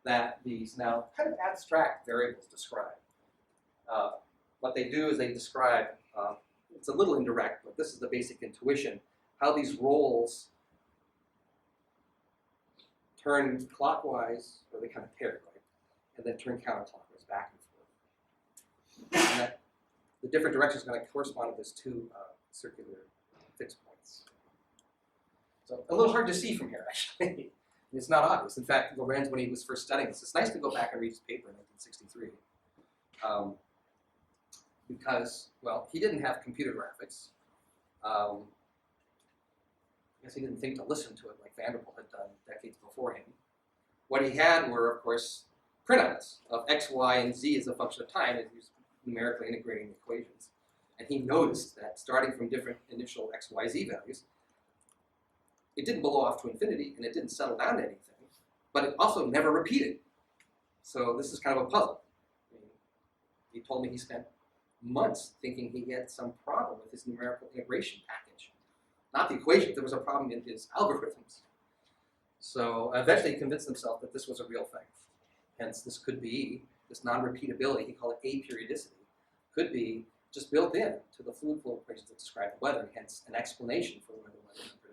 that these now kind of abstract variables describe. What they do is they describe, it's a little indirect, but this is the basic intuition, how these rolls turn clockwise, or they kind of pair, right? And then turn counterclockwise back and forth. And that the different directions are going to correspond to those 2 circular fixed points. So a little hard to see from here, actually. It's not obvious. In fact, Lorenz, when he was first studying this, it's nice to go back and read his paper in 1963. Because, well, he didn't have computer graphics. I guess he didn't think to listen to it like Vanderbilt had done decades before him. What he had were, of course, printouts of x, y, and z as a function of time, and he was numerically integrating the equations. And he noticed that starting from different initial x, y, z values, it didn't blow off to infinity, and it didn't settle down to anything, but it also never repeated. So this is kind of a puzzle. I mean, he told me he spent months thinking he had some problem with his numerical integration package. Not the equation, there was a problem in his algorithms. So eventually he convinced himself that this was a real thing. Hence, this could be, this non-repeatability, he called it aperiodicity, could be just built in to the fluid flow equations that describe the weather, hence an explanation for why the weather is unpredictable.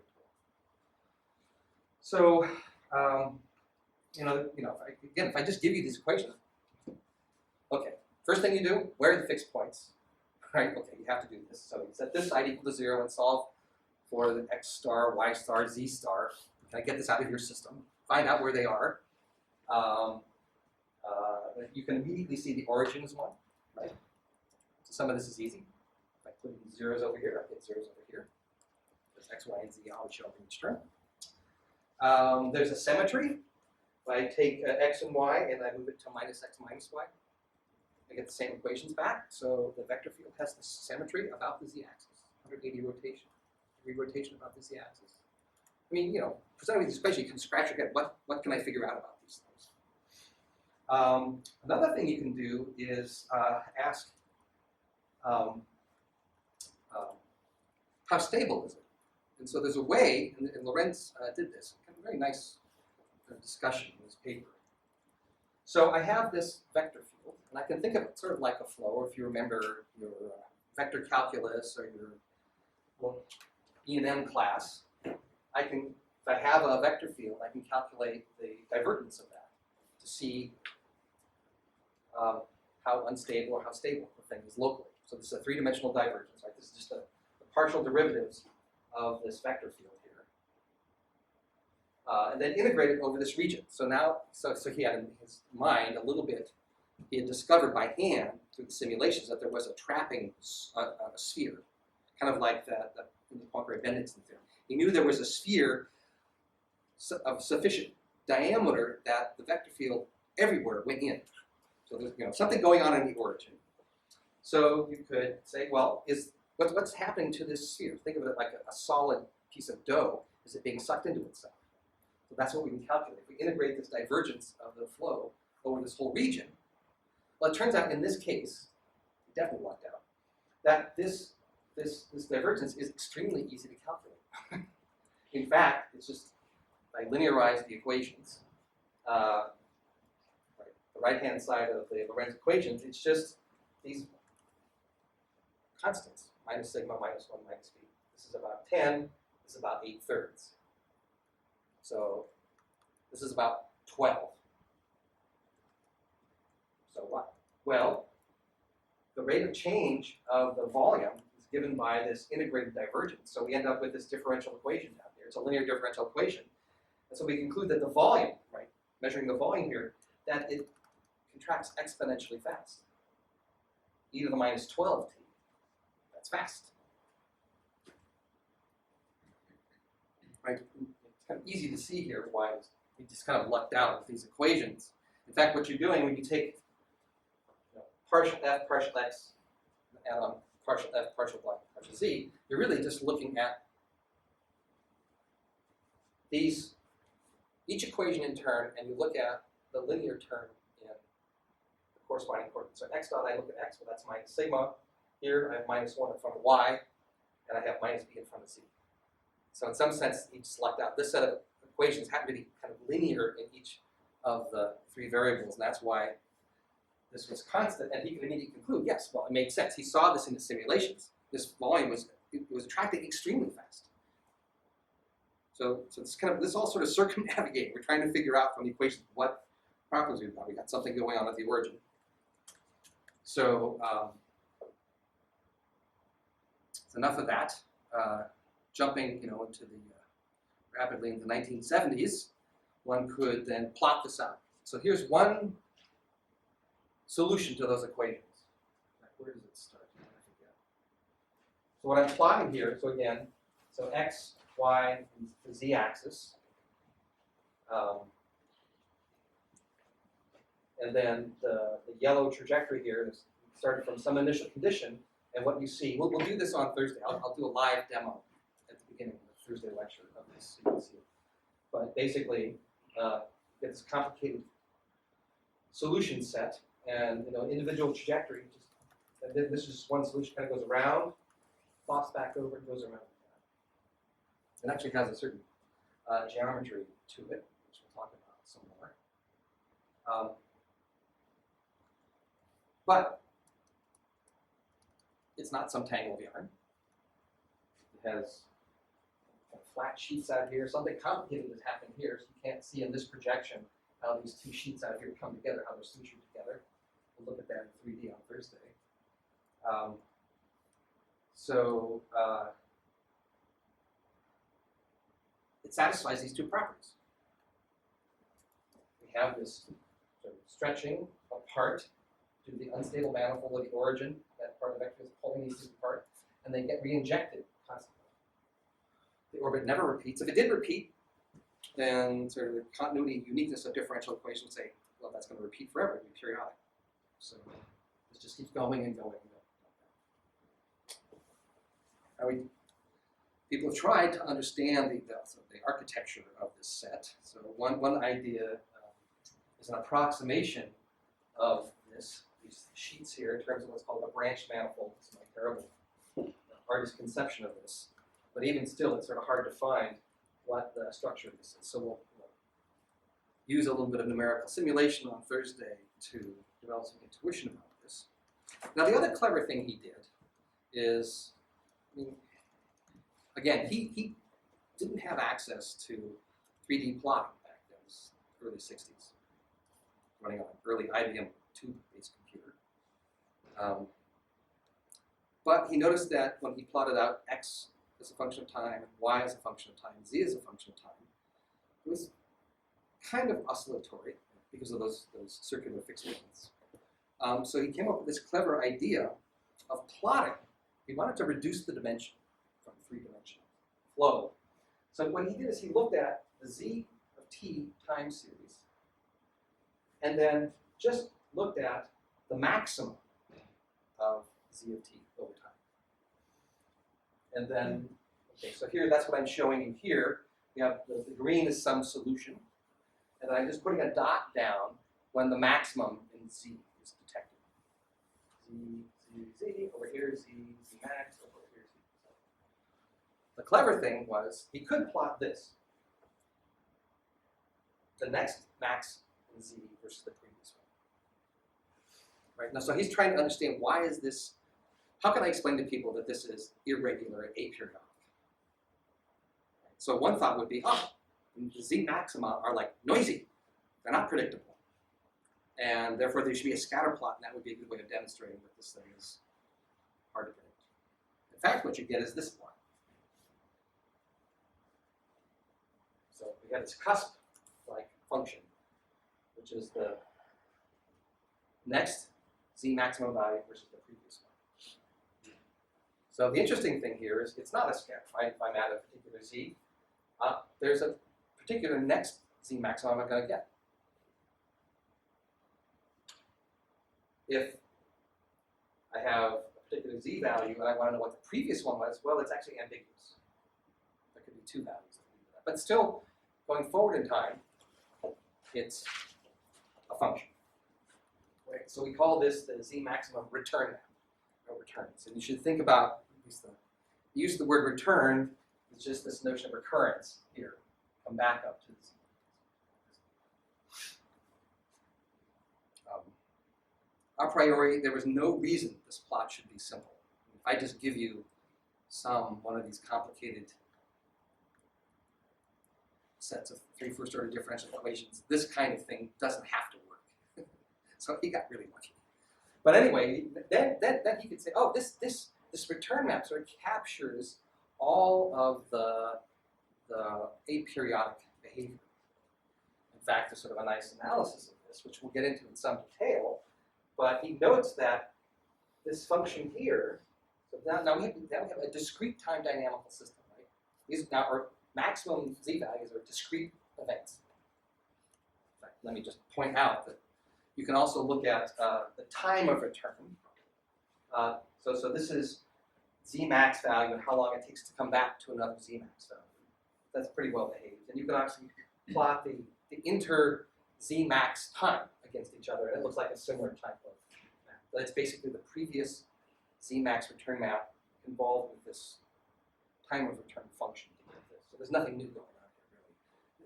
So, if I just give you these equations, okay, first thing you do, where are the fixed points? Right, okay, you have to do this. So you set this side equal to 0 and solve for the x star, y star, z star. Kind of get this out of your system. Find out where they are. You can immediately see the origin is 1, right? So some of this is easy. If I put in zeros over here, I get zeros over here. There's x, y, and z always show up in each term. There's a symmetry. If I take x and y and I move it to minus x minus y, I get the same equations back. So the vector field has the symmetry about the z-axis, 180 rotation. re-rotation about the z-axis? I mean, you know, presented with this equation, you can scratch your head. What can I figure out about these things? Another thing you can do is ask, how stable is it? And so there's a way, and Lorenz did this, kind of very nice discussion in his paper. So I have this vector field, and I can think of it sort of like a flow, or if you remember your vector calculus or your E&M class, if I have a vector field, I can calculate the divergence of that to see how unstable or how stable the thing is locally. So this is a three-dimensional divergence, right? This is just the partial derivatives of this vector field here. And then integrate it over this region. So now, so he had in his mind a little bit, he had discovered by hand through the simulations that there was a trapping a sphere, kind of like in the Poincaré-Bendixson theorem. He knew there was a sphere of sufficient diameter that the vector field everywhere went in. So there's something going on in the origin. So you could say, well, what's happening to this sphere? Think of it like a solid piece of dough. Is it being sucked into itself? So that's what we can calculate. If we integrate this divergence of the flow over this whole region, well, it turns out in this case, it definitely lucked out, that this divergence is extremely easy to calculate. In fact, it's just, if I linearize the equations, the right-hand side of the Lorenz equations, it's just these constants, minus sigma, minus 1, minus b. This is about 10, this is about 8/3. So this is about 12. So what? Well, the rate of change of the volume is given by this integrated divergence. So we end up with this differential equation down here. It's a linear differential equation. And so we conclude that the volume, right, measuring the volume here, that it contracts exponentially fast. E to the minus 12t. That's fast. Right? It's kind of easy to see here why we just kind of lucked out with these equations. In fact, what you're doing when you take partial f, partial x, and partial f, partial y, partial z, you're really just looking at each equation in turn, and you look at the linear term in the corresponding coordinates. So x dot, I look at x, well, that's minus sigma. Here, I have minus 1 in front of y, and I have minus b in front of z. So in some sense, each lucked out. This set of equations happen to be kind of linear in each of the three variables, and that's why this was constant. And he could immediately conclude, yes, well, it makes sense. He saw this in the simulations. This volume was attracting extremely fast. So this all sort of circumnavigating. We're trying to figure out from the equations what properties we've got. We got something going on at the origin. So enough of that. Jumping, into the rapidly into the 1970s, one could then plot this out. So here's one solution to those equations. Where does it start? I forget. So what I'm plotting here, so again, x, y, the z-axis, and then the yellow trajectory here is started from some initial condition, and what you see, we'll do this on Thursday. I'll do a live demo at the beginning of the Thursday lecture of this, so you can see it. But basically, get this complicated solution set, and individual trajectory. And then this is one solution, kind of goes around, plops back over, and goes around. It actually has a certain geometry to it, which we'll talk about some more. But it's not some tangle of yarn. It has flat sheets out here. Something complicated has happened here, so you can't see in this projection how these two sheets out here come together, how they're sutured together. We'll look at that in 3D on Thursday. It satisfies these two properties. We have this sort of stretching apart due to the unstable manifold of the origin. That part of the vector is pulling these two apart, and they get re-injected constantly. The orbit never repeats. If it did repeat, then sort of the continuity uniqueness of differential equations say, well, that's going to repeat forever, it'll be periodic. So this just keeps going and going and going. people have tried to understand the architecture of this set. So one idea is an approximation of these sheets here in terms of what's called a branch manifold. It's my terrible artist conception of this. But even still, it's sort of hard to find what the structure of this is. So we'll use a little bit of numerical simulation on Thursday to develop some intuition about this. Now, the other clever thing he did is, I mean, again, he didn't have access to 3D plotting back then. It was early 60s, running on an early IBM 2-based computer. But he noticed that when he plotted out x as a function of time, and y as a function of time, and z as a function of time, it was kind of oscillatory because of those circular fixed points. So he came up with this clever idea of plotting. He wanted to reduce the dimension from 3-dimensional flow. So what he did is he looked at the z of t time series and then just looked at the maximum of z of t over time. And then, okay, so here, that's what I'm showing you here. We have the green is some solution. And I'm just putting a dot down when the maximum in z is detected. Z, over here, z max, over here, z. The clever thing was, he could plot this. The next max in z versus the previous one. Right? Now, so he's trying to understand, why is this, how can I explain to people that this is irregular and aperiodic? So one thought would be, the z maxima are like noisy. They're not predictable. And therefore there should be a scatter plot, and that would be a good way of demonstrating that this thing is hard to predict. In fact, what you get is this plot. So we have this cusp-like function, which is the next z maximum value versus the previous one. So the interesting thing here is it's not a scatter. If I'm at a particular z, there's a particular next z maximum I'm going to get. If I have a particular z value and I want to know what the previous one was, well, it's actually ambiguous. There could be two values. But still, going forward in time, it's a function. Right? So we call this the z maximum return map, or returns. And you should think about, at least the use of the word return is just this notion of recurrence here. Come back up to this. A priori, there was no reason this plot should be simple. If I just give you one of these complicated sets of 3 first-order differential equations, this kind of thing doesn't have to work. So he got really lucky. But anyway, then he could say, oh, this return map sort of captures all of the aperiodic behavior. In fact, there's sort of a nice analysis of this, which we'll get into in some detail. But he notes that this function here, so now we have a discrete time dynamical system, right? These now are maximum z values are discrete events. In fact, let me just point out that you can also look at the time of return. So this is z max value and how long it takes to come back to another z max value. That's pretty well behaved. And you can actually plot the inter z max time against each other, and it looks like a similar type of map. But it's basically the previous z max return map involved with this time of return function to get this. So there's nothing new going on here,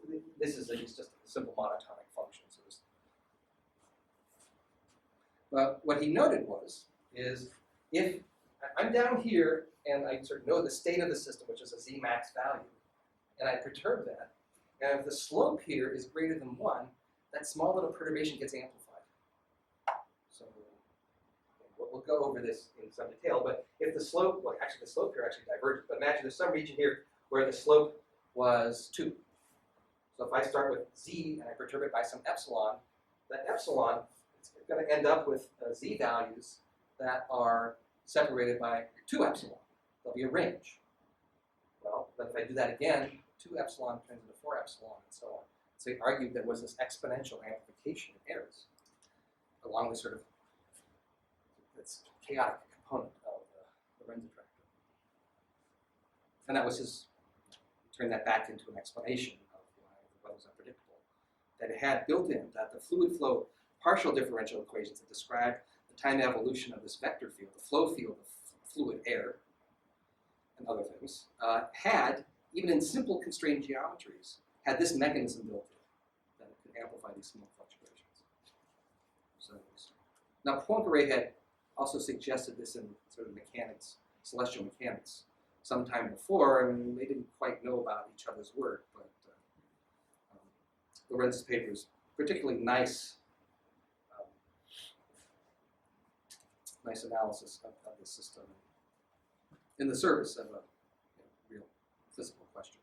really. This is just a simple monotonic function. So but what he noted is if I'm down here and I sort of know the state of the system, which is a z max value, and I perturb that, and if the slope here is greater than 1, that small little perturbation gets amplified. So we'll go over this in some detail, but if the slope, well, actually the slope here actually diverges, but imagine there's some region here where the slope was 2. So if I start with z and I perturb it by some epsilon, that epsilon is going to end up with z values that are separated by 2 epsilon. There'll be a range. Well, but if I do that again, 2 epsilon turns into 4 epsilon and so on. So he argued there was this exponential amplification of errors along with sort of this chaotic component of the Lorenz attractor. And that was his, turn that back into an explanation of why the weather was unpredictable. That it had built in that the fluid flow partial differential equations that describe the time evolution of this vector field, the flow field of fluid air, and other things, had, even in simple constrained geometries, had this mechanism built in that it could amplify these small fluctuations. So, now Poincaré had also suggested this in sort of mechanics, celestial mechanics, sometime before, and they didn't quite know about each other's work, but Lorenz's paper is particularly nice, nice analysis of this system in the service of a real physical question.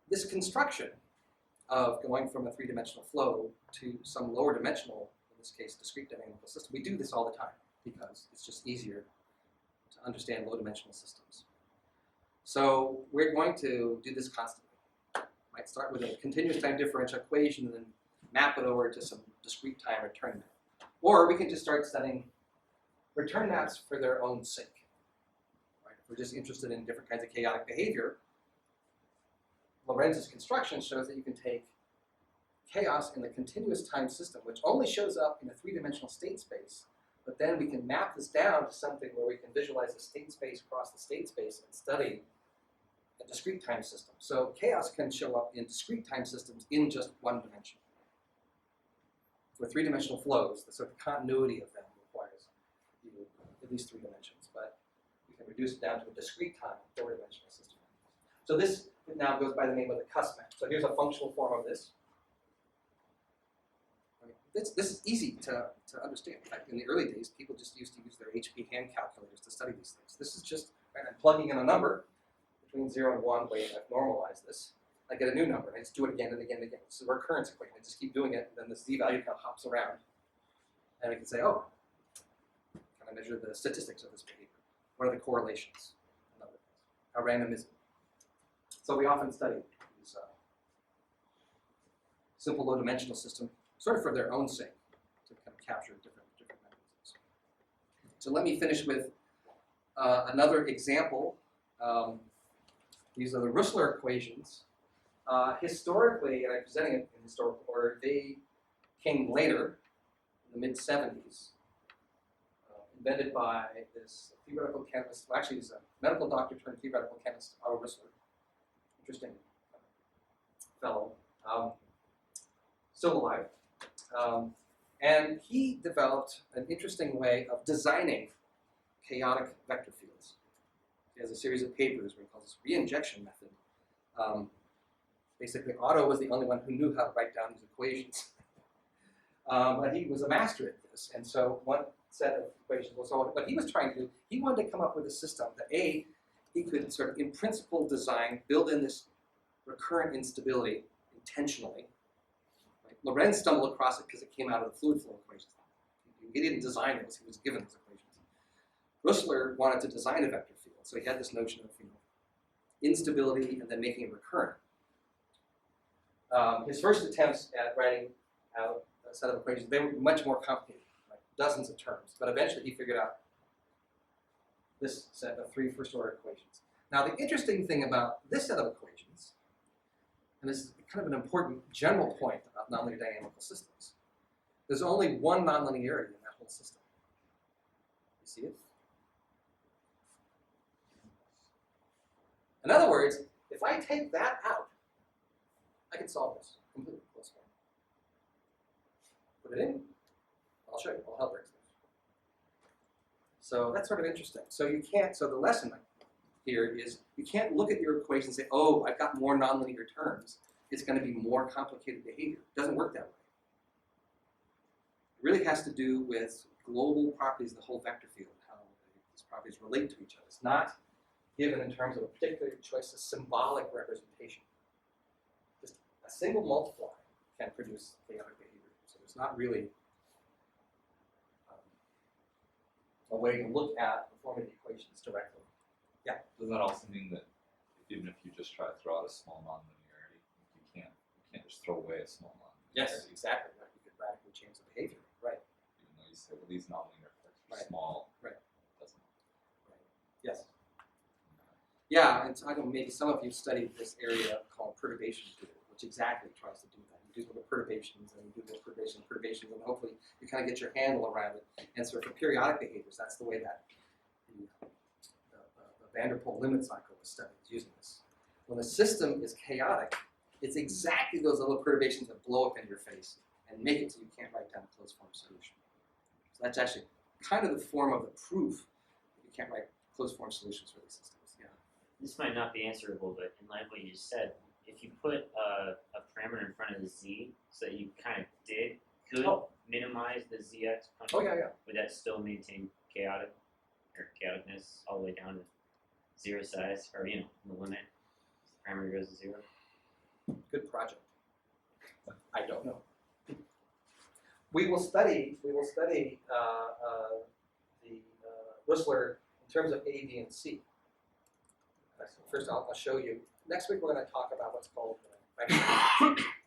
This construction of going from a three-dimensional flow to some lower dimensional, in this case, discrete dynamical system, we do this all the time because it's just easier to understand low-dimensional systems. So we're going to do this constantly. Might start with a continuous time differential equation and then map it over to some discrete time return map. Or we can just start studying return maps for their own sake. Right? If we're just interested in different kinds of chaotic behavior, Lorenz's construction shows that you can take chaos in the continuous time system, which only shows up in a three-dimensional state space, but then we can map this down to something where we can visualize the state space across the state space and study a discrete time system. So chaos can show up in discrete time systems in just one dimension. For three-dimensional flows, the sort of continuity of them requires at least three dimensions, but we can reduce it down to a discrete time, four-dimensional system. So this now goes by the name of the Cusp Map. So here's a functional form of this. This is easy to understand. In the early days, people just used to use their HP hand calculators to study these things. This is just, right, I'm plugging in a number between 0 and 1, where I've normalized this. I get a new number, and I just do it again and again and again. It's a recurrence equation. I just keep doing it, and then the z value kind of hops around. And we can say, oh, can I measure the statistics of this behavior? What are the correlations? And other things. How random is it? So we often study these simple low-dimensional systems, sort of for their own sake, to kind of capture different mechanisms. So let me finish with another example. These are the Rössler equations. Historically, and I'm presenting it in historical order, they came later, in the mid-70s, invented by this theoretical chemist, well, actually he's a medical doctor turned theoretical chemist, Otto Rössler. Interesting fellow, still alive. And he developed an interesting way of designing chaotic vector fields. He has a series of papers where he calls this reinjection method. Basically, Otto was the only one who knew how to write down these equations. But he was a master at this. And so one set of equations was all, what he was trying to do, he wanted to come up with a system that he could sort of, in principle, design, build in this recurrent instability intentionally. Right? Lorenz stumbled across it because it came out of the fluid flow equations. He didn't design it, he was given those equations. Rössler wanted to design a vector field, so he had this notion of instability and then making it recurrent. His first attempts at writing out a set of equations, they were much more complicated, like dozens of terms, but eventually he figured out this set of three first-order equations. Now, the interesting thing about this set of equations, and this is kind of an important general point about nonlinear dynamical systems, there's only one nonlinearity in that whole system. You see it? In other words, if I take that out, I can solve this completely. Put it in, I'll show you, I'll help explain. So that's sort of interesting. So you can't, so the lesson here is you can't look at your equation and say, oh, I've got more nonlinear terms. It's going to be more complicated behavior. It doesn't work that way. It really has to do with global properties of the whole vector field, how these properties relate to each other. It's not given in terms of a particular choice of symbolic representation. Just a single multiplier can produce chaotic behavior. So there's not really a way to look at performing the equations directly. Yeah? Does that also mean that even if you just try to throw out a small nonlinearity, you can't just throw away a small nonlinearity? Yes, exactly. Right. You could radically change the behavior. Right. Even though you say, well, these nonlinear effects are right. small. Right. It doesn't. Right. Yes. Yeah, and so I don't know, maybe some of you studied this area called perturbation theory, which exactly tries to do that. You do the perturbations and you do the perturbations, and hopefully you kind of get your handle around it. And so for periodic behaviors, that's the way that the van der Pol limit cycle was studied using this. When the system is chaotic, it's exactly those little perturbations that blow up in your face and make it so you can't write down a closed form solution. So that's actually kind of the form of the proof that you can't write closed form solutions for these systems. Yeah. This might not be answerable, but in line with what you just said, if you put a parameter in front of the z so that you kind of could minimize the zx function, Oh, yeah. would that still maintain chaoticness all the way down to zero size, or in the limit, the parameter goes to 0? Good project. I don't know. We will study the Rössler in terms of A, B, and C. First, I'll show you. Next week, we're going to talk about what's called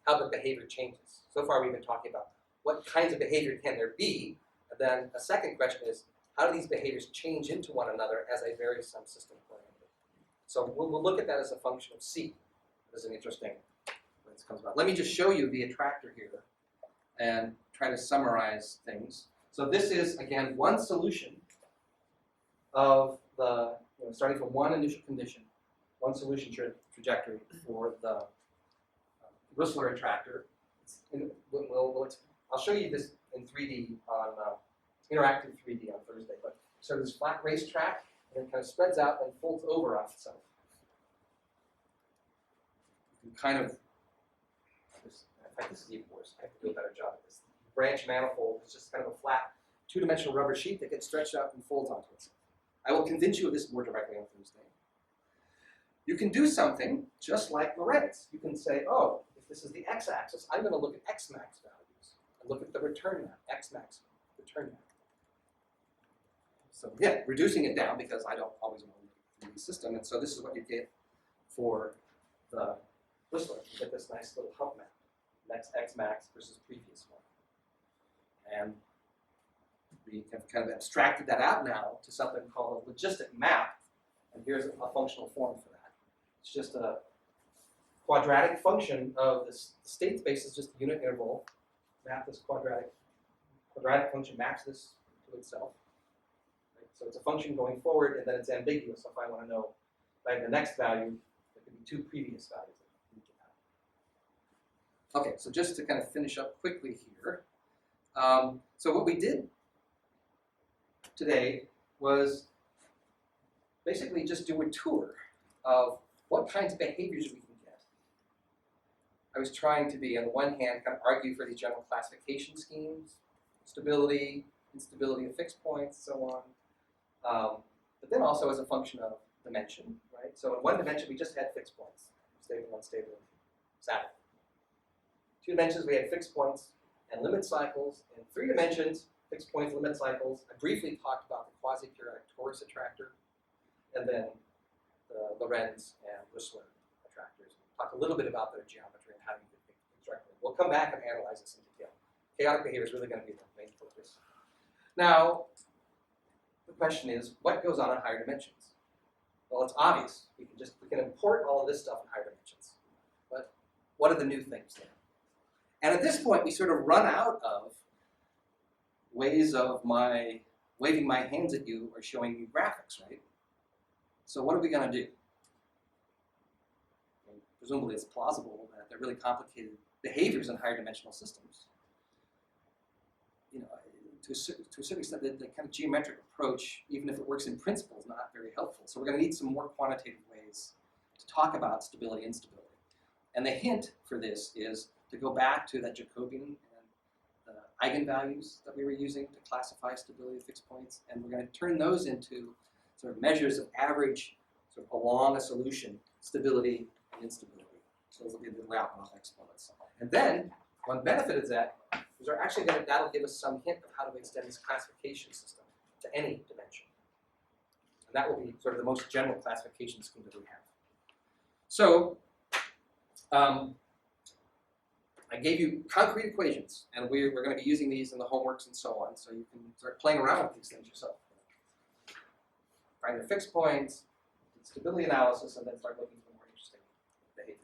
how the behavior changes. So far, we've been talking about what kinds of behavior can there be, and then a second question is, how do these behaviors change into one another as I vary some system parameter? So we'll look at that as a function of C. This is an interesting way this comes about. Let me just show you the attractor here and try to summarize things. So this is, again, one solution of the, starting from one initial condition, one solution trajectory for the Rössler attractor. I'll show you this in 3D on interactive 3D on Thursday. But so this flat racetrack, and it kind of spreads out and folds over on itself. You can kind of, in fact, this is even worse. I have to do a better job at this. Branch manifold is just kind of a flat, two-dimensional rubber sheet that gets stretched out and folds onto itself. I will convince you of this more directly on Thursday. You can do something just like Lorenz. You can say, oh, if this is the x-axis, I'm going to look at x-max values and look at the return map, x-max return map. So again, reducing it down because I don't always want to look at the system, and so this is what you get for the Rössler. You get this nice little hump map, next x-max versus previous one. And we have kind of abstracted that out now to something called a logistic map, and here's a functional form for that. It's just a quadratic function of this state space is just a unit interval. Map this quadratic function maps this to itself. Right? So it's a function going forward, and then it's ambiguous. So if I want to know by the next value, there could be two previous values that we can have. Okay, so just to kind of finish up quickly here. So what we did today was basically just do a tour of what kinds of behaviors we can get. I was trying to be, on the one hand, kind of argue for these general classification schemes, stability, instability of fixed points, so on. But then also as a function of dimension, right? So in one dimension, we just had fixed points, stable, unstable, static. 2 dimensions, we had fixed points and limit cycles. In 3 dimensions, fixed points, limit cycles. I briefly talked about the quasi-periodic torus attractor, and then the Lorenz and Rössler attractors. We'll talk a little bit about their geometry and how you can construct them. We'll come back and analyze this in detail. Chaotic behavior is really going to be the main focus. Now, the question is, what goes on in higher dimensions? Well, it's obvious. We can import all of this stuff in higher dimensions. But what are the new things there? And at this point, we sort of run out of ways of my waving my hands at you or showing you graphics, right? So what are we going to do? And presumably it's plausible that they're really complicated behaviors in higher dimensional systems. To a certain extent, the kind of geometric approach, even if it works in principle, is not very helpful. So we're going to need some more quantitative ways to talk about stability and instability. And the hint for this is to go back to that Jacobian and the eigenvalues that we were using to classify stability of fixed points, and we're going to turn those into sort of measures of average, sort of along a solution, stability and instability. So those will be the Lyapunov exponents. And then, one benefit is that is we're actually going to, that'll give us some hint of how to extend this classification system to any dimension. And that will be sort of the most general classification scheme that we have. So, I gave you concrete equations, and we're going to be using these in the homeworks and so on, so you can start playing around with these things yourself. find their fixed points, do stability analysis, and then start looking for more interesting behavior.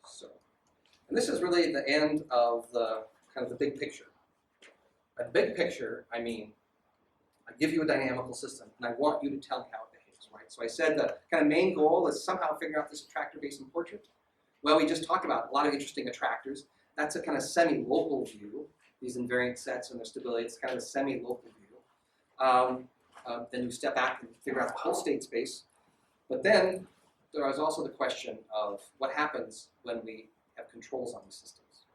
So, and this is really the end of the kind of the big picture. By the big picture, I mean, I give you a dynamical system, and I want you to tell me how it behaves, right? So I said the kind of main goal is somehow figure out this attractor base and portrait. Well, we just talked about a lot of interesting attractors. That's a kind of semi-local view. These invariant sets and their stability, it's kind of a semi-local view. Then you step back and figure out the whole state space. But then there is also the question of what happens when we have controls on these systems.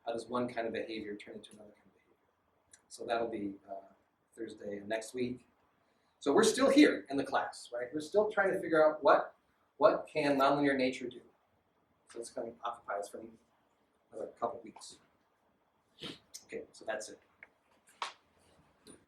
How does one kind of behavior turn into another kind of behavior? So that'll be Thursday next week. So we're still here in the class, right? We're still trying to figure out what can nonlinear nature do. So it's going to occupy us for another couple weeks. Okay, so that's it.